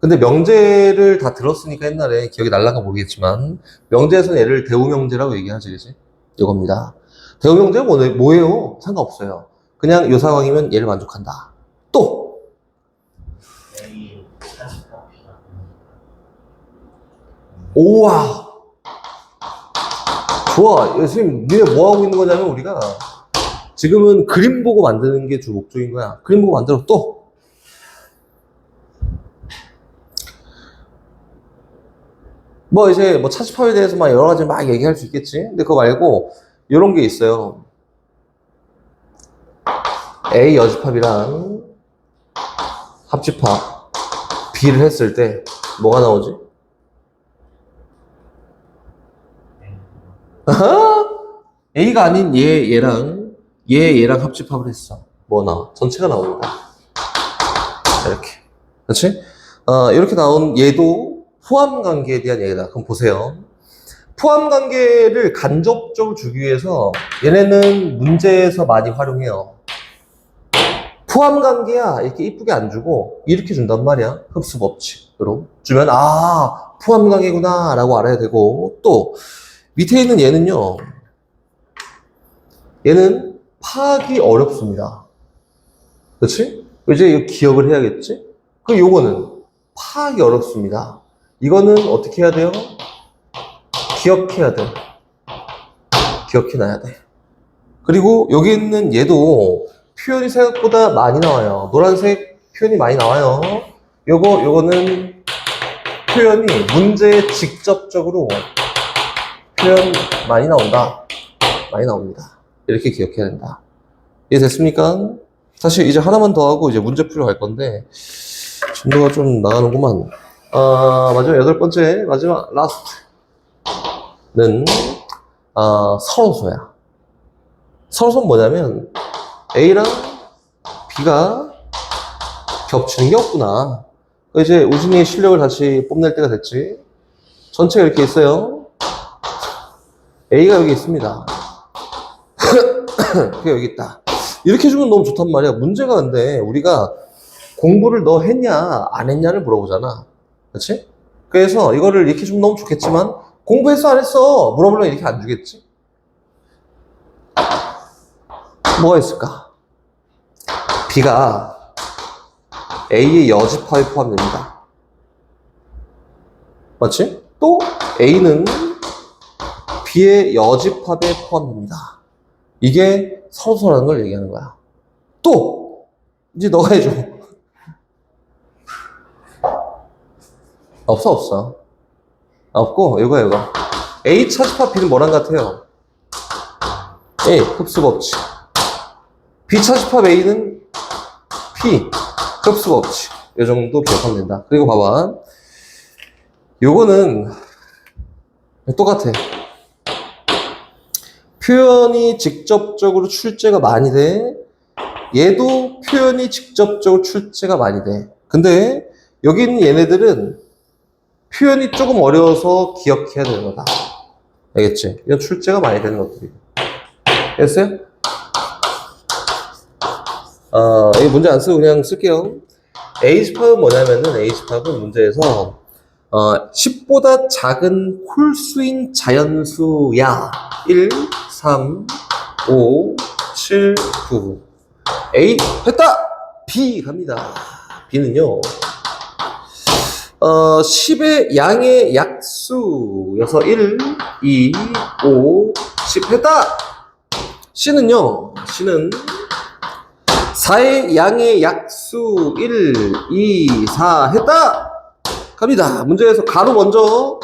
근데 명제를 다 들었으니까 옛날에 기억이 날라가 모르겠지만 명제에서는 얘를 대우명제라고 얘기하지, 그지? 이겁니다. 대우명제가 뭐예요? 상관없어요. 그냥 요 상황이면 얘를 만족한다. 또 A 40과 B가 오와 좋아. 선생님 니네 뭐 하고 있는 거냐면 우리가 지금은 그림 보고 만드는 게 주 목적인 거야. 그림 보고 만들어. 또 뭐 이제 뭐 차집합에 대해서 막 여러 가지 막 얘기할 수 있겠지. 근데 그거 말고 이런 게 있어요. A 여집합이랑 합집합 B를 했을 때 뭐가 나오지? 아하! A가 아닌 얘랑 얘랑 합집합을 했어. 뭐 나와? 전체가 나옵니다. 이렇게. 그렇지? 이렇게 나온 얘도 포함 관계에 대한 얘기다. 그럼 보세요. 포함 관계를 간접적으로 주기 위해서 얘네는 문제에서 많이 활용해요. 포함 관계야 이렇게 이쁘게 안 주고 이렇게 준단 말이야. 흡수 법칙으로 주면 포함 관계구나 라고 알아야 되고, 또 밑에 있는 얘는요, 얘는 파악이 어렵습니다. 그렇지? 이제 이거 기억을 해야겠지? 그럼 요거는 파악이 어렵습니다. 이거는 어떻게 해야 돼요? 기억해야 돼. 기억해놔야 돼. 그리고 여기 있는 얘도 표현이 생각보다 많이 나와요. 노란색 표현이 많이 나와요. 요거는 표현이 문제에 직접적으로 표현 많이 나온다. 많이 나옵니다. 이렇게 기억해야 된다. 이해됐습니까? 사실 이제 하나만 더 하고 이제 문제 풀러 갈 건데 진도가 좀 나가는구만. 마지막 8번째, 마지막 라스트는 설호소야. 설호소는 뭐냐면 A랑 B가 겹치는 게 없구나. 이제 우진이의 실력을 다시 뽐낼 때가 됐지. 전체가 이렇게 있어요. A가 여기 있습니다. 그게 여기 있다. 이렇게 주면 너무 좋단 말이야. 문제가 근데 우리가 공부를 너 했냐 안 했냐를 물어보잖아. 그렇지? 그래서 이거를 이렇게 주면 너무 좋겠지만 공부했어 안 했어 물어보려면 이렇게 안 주겠지? 뭐가 있을까? B가 A의 여집합에 포함됩니다. 맞지? 또 A는 B의 여집합에 포함됩니다. 이게 서로서라는 걸 얘기하는 거야. 또 이제 너가 해줘. 없어. 없고 이거 A 차집합 B는 뭐랑 같아요? A 흡수 법칙. B 차집합 A는 P 흡수 법칙. 이 정도 기억하면 된다. 그리고 봐봐, 요거는 똑같아. 표현이 직접적으로 출제가 많이 돼. 얘도 표현이 직접적으로 출제가 많이 돼. 근데 여기 있는 얘네들은 표현이 조금 어려워서 기억해야 되는 거다. 알겠지? 이건 출제가 많이 되는 것들이. 됐어요? 이 문제 안 쓰고 그냥 쓸게요. A집합은 뭐냐면은 A집합은 문제에서 10보다 작은 홀수인 자연수야. 1, 3, 5, 7, 9. A 했다! B 갑니다. B는요, 10의 양의 약수여서 1, 2, 5, 10 했다! C는요, C는 4의 양의 약수 1, 2, 4 했다! 갑니다. 문제에서 가로 먼저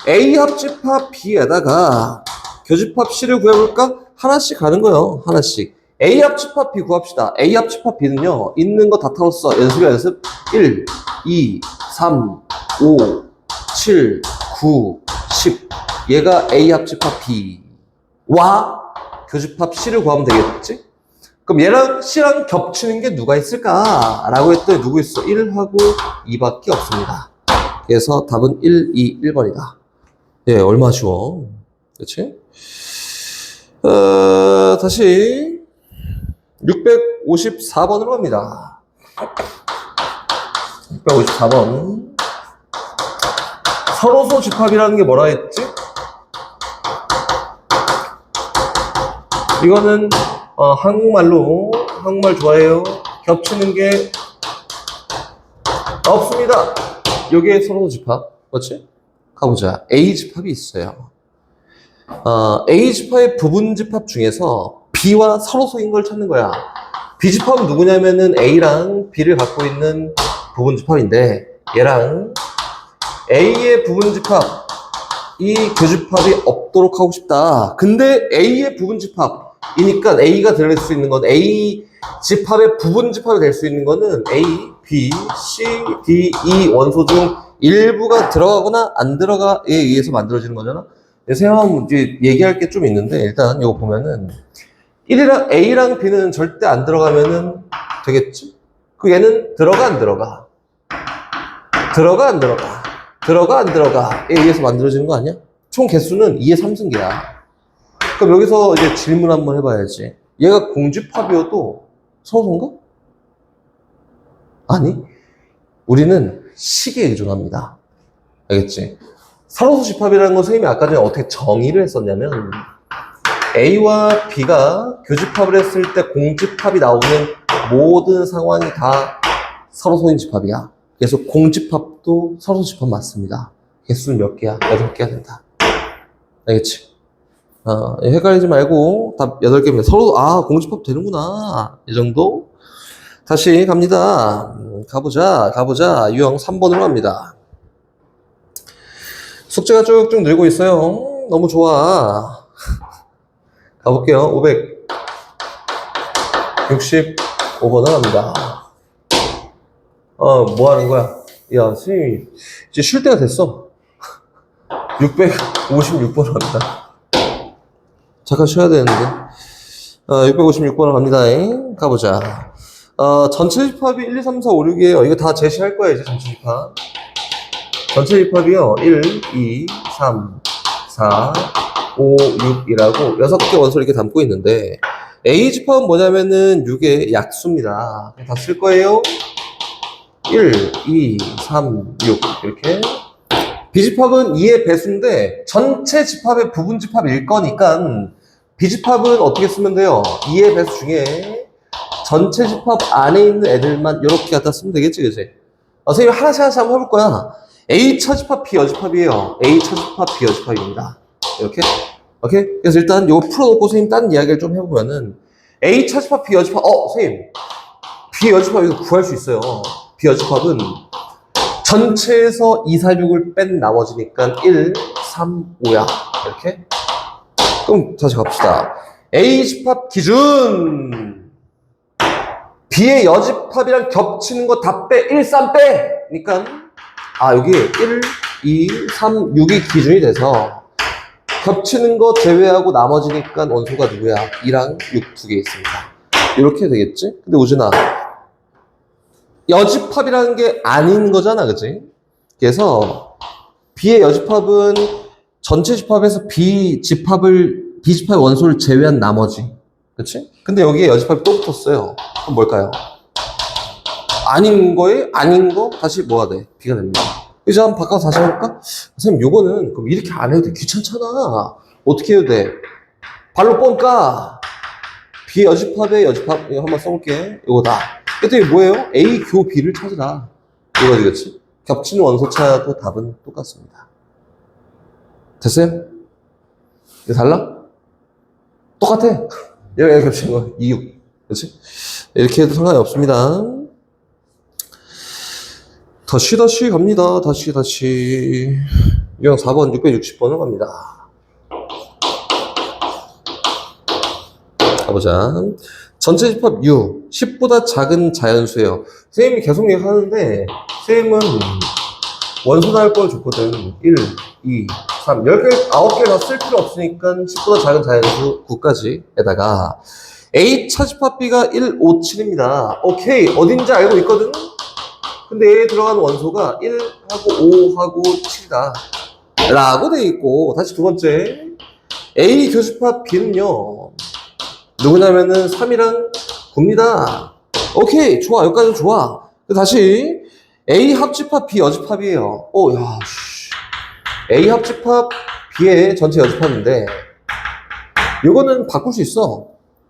A 합집합 B에다가 교집합 C를 구해볼까? 하나씩 가는 거예요. 하나씩. A 합집합 B 구합시다. A 합집합 B는요, 있는 거 다 털었어. 연습이야, 연습. 1, 2, 3, 5, 7, 9, 10. 얘가 A 합집합 B와 교집합 C를 구하면 되겠지? 그럼 얘랑 C랑 겹치는 게 누가 있을까? 라고 했더니 누구 있어? 1하고 2밖에 없습니다. 그래서 답은 1, 2, 1번이다. 예, 얼마 쉬워. 그치? 다시 654번으로 갑니다. 654번. 서로소 집합이라는 게 뭐라 했지? 이거는 한국말 좋아해요. 겹치는 게 없습니다. 여기에 서로소 집합. 그렇지? 가보자. A 집합이 있어요. A 집합의 부분 집합 중에서 B와 서로소인 걸 찾는 거야. B 집합은 누구냐면은 A랑 B를 갖고 있는 부분 집합인데 얘랑 A의 부분 집합, 이 교집합이 없도록 하고 싶다. 근데 A의 부분 집합이니까 A가 들어갈 수 있는 건 A 집합의 부분 집합이 될 수 있는 거는 A, B, C, D, E 원소 중 일부가 들어가거나 안 들어가에 의해서 만들어지는 거잖아. 생각하면 이제 얘기할 게 좀 있는데 일단 이거 보면은 A랑 B는 절대 안 들어가면은 되겠지? 그 얘는 들어가 안 들어가? 들어가 안 들어가? 들어가 안 들어가에 의해서 만들어지는 거 아니야? 총 개수는 2의 3승계야. 그럼 여기서 이제 질문 한번 해봐야지. 얘가 공집합이어도 서로소인가? 아니, 우리는 식에 의존합니다. 알겠지? 서로소 집합이라는 건 선생님이 아까 전에 어떻게 정의를 했었냐면 A와 B가 교집합을 했을 때 공집합이 나오는 모든 상황이 다 서로소인 집합이야. 그래서 공집합도 서로소 집합 맞습니다. 개수는 몇 개야? 8개가 된다. 알겠지? 헷갈리지 말고 답 8개입니다. 서로 공집합 되는구나. 이 정도? 다시 갑니다. 가보자. 유형 3번으로 갑니다. 숙제가 쭉쭉 늘고 있어요. 너무 좋아. 가볼게요. 565번을 갑니다. 뭐 하는 거야? 야, 선생님이 이제 쉴 때가 됐어. 656번을 갑니다. 잠깐 쉬어야 되는데. 656번을 갑니다. 가보자. 전체 집합이 1, 2, 3, 4, 5, 6이에요. 이거 다 제시할 거예요, 이제 전체 집합. 전체 집합이요. 1, 2, 3, 4, 5, 6이라고 6개 원소를 이렇게 담고 있는데 A 집합은 뭐냐면은 6의 약수입니다. 다 쓸 거예요. 1, 2, 3, 6 이렇게. B 집합은 2의 배수인데 전체 집합의 부분 집합일 거니까 B 집합은 어떻게 쓰면 돼요? 2의 배수 중에 전체 집합 안에 있는 애들만 이렇게 갖다 쓰면 되겠지, 그치? 선생님 하나씩 한번 해볼 거야. A 차집합 B 여집합이에요. A 차집합 B 여집합입니다. 이렇게. 오케이? 그래서 일단 이거 풀어놓고 선생님 딴 이야기를 좀 해보면은 A 차집합 B 여집합 선생님 B 여집합 이거 구할 수 있어요. B 여집합은 전체에서 2, 4, 6을 뺀 나머지니까 1, 3, 5야. 이렇게. 그럼 다시 갑시다. A 집합 기준 B의 여집합이랑 겹치는 거 다 빼. 1, 3 빼! 그러니까 여기 1, 2, 3, 6이 기준이 돼서 겹치는 거 제외하고 나머지니까 원소가 누구야? 2랑 6 두 개 있습니다. 이렇게 되겠지? 근데 우진아, 여집합이라는 게 아닌 거잖아, 그치? 그래서 B의 여집합은 전체 집합에서 B 집합의 원소를 제외한 나머지. 그치? 근데 여기에 여집합이 또 붙었어요. 그럼 뭘까요? 아닌 거에 아닌 거 다시 뭐가 돼? B가 됩니다. 이제 한번 바꿔서 다시 해볼까? 선생님 요거는 그럼 이렇게 안 해도 돼. 귀찮잖아. 어떻게 해도 돼? 발로 뻥까. B 여집합의 여집합 이거 한번 써볼게. 이거다. 그랬더니 뭐예요? A 교 B를 찾으라. 이거지, 그치? 겹치는 원소 찾아도 답은 똑같습니다. 됐어요? 이거 달라? 똑같아. 여기 겹치는 거 2, 6. 그치? 이렇게 해도 상관이 없습니다. 다시 갑니다. 다시. 유형 4번 660번을 갑니다. 가보자. 전체 집합 U, 10보다 작은 자연수예요. 선생님이 계속 얘기하는데 선생님은 원소 나올 걸 줬거든. 1, 2, 3, 10개, 9개 다 쓸 필요 없으니까 10보다 작은 자연수 9까지에다가 A 차집합 B가 1, 5, 7입니다. 오케이. 어딘지 알고 있거든? 근데 A에 들어가는 원소가 1하고 5하고 7이다. 라고 돼 있고, 다시 두 번째. A 교집합 B는요, 누구냐면은 3이랑 9입니다. 오케이. 좋아. 여기까지는 좋아. 다시. A 합집합 B 여집합이에요. 오, 야, 씨. A 합집합 B의 전체 여집합인데, 요거는 바꿀 수 있어.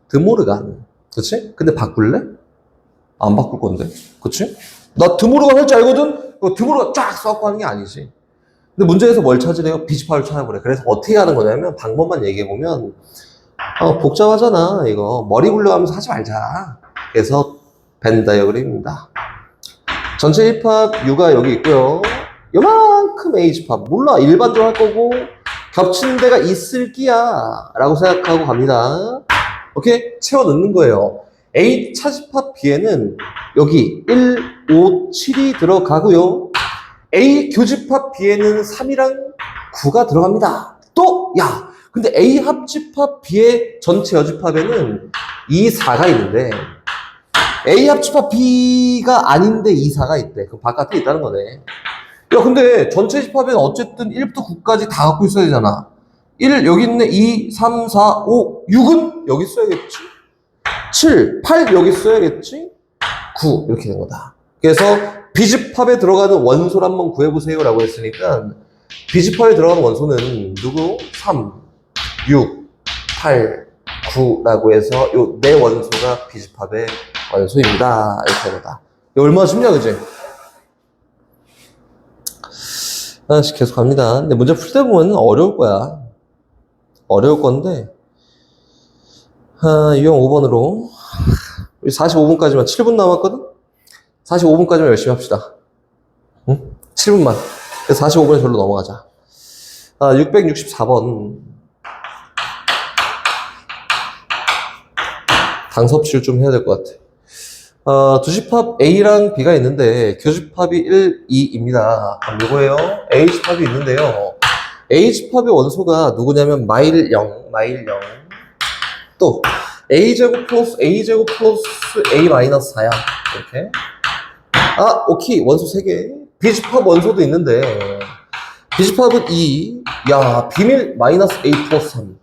드모르간. 그치? 근데 바꿀래? 안 바꿀 건데. 그치? 나 드모르간 할 줄 알거든? 드모르간 쫙 써갖고 하는 게 아니지. 근데 문제에서 뭘 찾으래요? 비집합을 찾아보래. 그래서 어떻게 하는 거냐면, 방법만 얘기해보면, 복잡하잖아. 이거. 머리 굴려가면서 하지 말자. 그래서, 벤 다이어그램입니다. 전체 집합 U가 여기 있고요. 요만큼 A 집합. 몰라. 일반적으로 할 거고, 겹치는 데가 있을 끼야. 라고 생각하고 갑니다. 오케이? 채워 넣는 거예요. A 차집합 B에는 여기 1, 5, 7이 들어가고요. A 교집합 B에는 3이랑 9가 들어갑니다. 또, 야, 근데 A 합집합 B의 전체 여집합에는 2, 4가 있는데, A 합집합 B가 아닌데 2, 4가 있대. 그럼 바깥에 있다는 거네. 야, 근데 전체 집합에는 어쨌든 1부터 9까지 다 갖고 있어야 되잖아. 1, 여기 있네. 2, 3, 4, 5, 6은 여기 써야겠지. 7, 8 여기 써야겠지. 9, 이렇게 된 거다. 그래서 B집합에 들어가는 원소를 한번 구해보세요 라고 했으니까 B집합에 들어가는 원소는 누구? 3, 6, 8, 9라고 해서 요 네 원소가 B집합의 원소입니다. 이렇게 된 거다. 이거 얼마나 쉽냐, 그지? 하나씩 계속 갑니다. 근데 문제 풀 때 보면 어려울 거야. 어려울 건데, 유형 5번으로. 45분까지만, 7분 남았거든? 45분까지만 열심히 합시다. 응? 7분만. 45분에 절로 넘어가자. 664번. 당섭실 좀 해야 될 것 같아. 두집합 A랑 B가 있는데 교집합이 1, 2입니다. 그럼 이거예요. A집합이 있는데요. A집합의 원소가 누구냐면 마일 0, 마일 0. 또 A제곱 플러스 A제곱 플러스 A 마이너스 4야. 이렇게. 오케이. 원소 3개. B집합 원소도 있는데 B집합은 2. 야, 비밀 마이너스 A 플러스 3.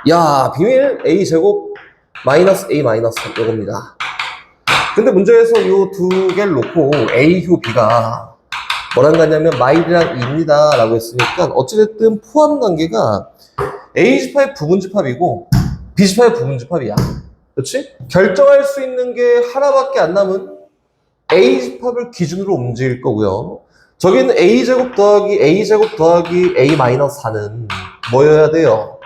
야, 비밀 A제곱 마이너스 A 마이너스 3. 이겁니다. 근데 문제에서 이 두 개를 놓고 A효 B가 뭐랑 같냐면 마일이랑 2입니다 라고 했으니까 어찌됐든 포함 관계가 A집합의 부분집합이고 B집합의 부분집합이야. 그렇지? 결정할 수 있는 게 하나밖에 안 남은 A집합을 기준으로 움직일 거고요. 저기는 A제곱 더하기 A제곱 더하기 A 마이너스 4는 뭐여야 돼요?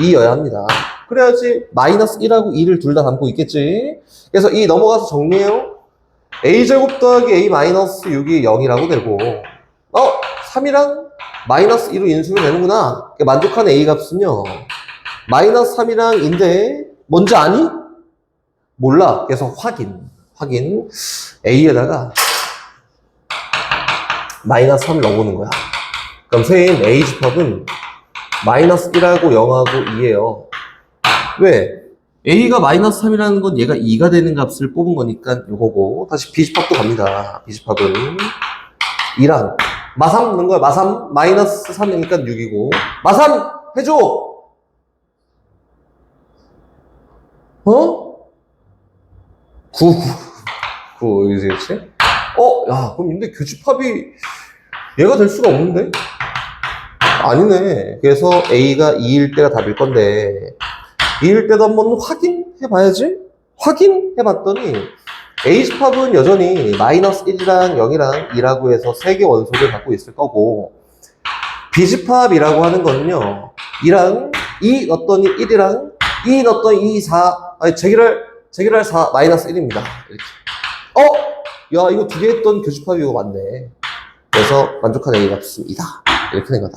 2여야 합니다. 그래야지 마이너스 1하고 2를 둘 다 담고 있겠지. 그래서 이 넘어가서 정리해요. A제곱 더하기 A 마이너스 6이 0이라고 되고 3이랑 마이너스 2로 인수를 되는구나. 만족하는 A 값은요 마이너스 3이랑 인데 뭔지 아니? 몰라. 그래서 확인 A에다가 마이너스 3을 넣어보는 거야. 그럼 선생님 A집합은 마이너스 1하고 0하고 2예요. 왜? A가 마이너스 3이라는 건 얘가 2가 되는 값을 뽑은 거니까 요거고. 다시 B집합도 갑니다. B집합은 2랑 마3 넣는 거야. 마3 마이너스 3이니까 6이고 마3 해줘. 9 이제 그렇지? 야, 그럼 근데 교집합이 얘가 될 수가 없는데? 아니네. 그래서 A가 2일 때가 답일 건데 2일 때도 한번 확인해 봐야지. 확인해 봤더니 A집합은 여전히 마이너스 1이랑 0이랑 2라고 해서 3개 원소를 갖고 있을 거고 B집합이라고 하는 거는요 2랑 2 넣었더니 1이랑 2 넣었더니 2, 4 제기랄 4 마이너스 1입니다. 이렇게. 야, 이거 두 개 했던 교집합이 이거 맞네. 그래서 만족한 A 값입니다. 이렇게 된 거다.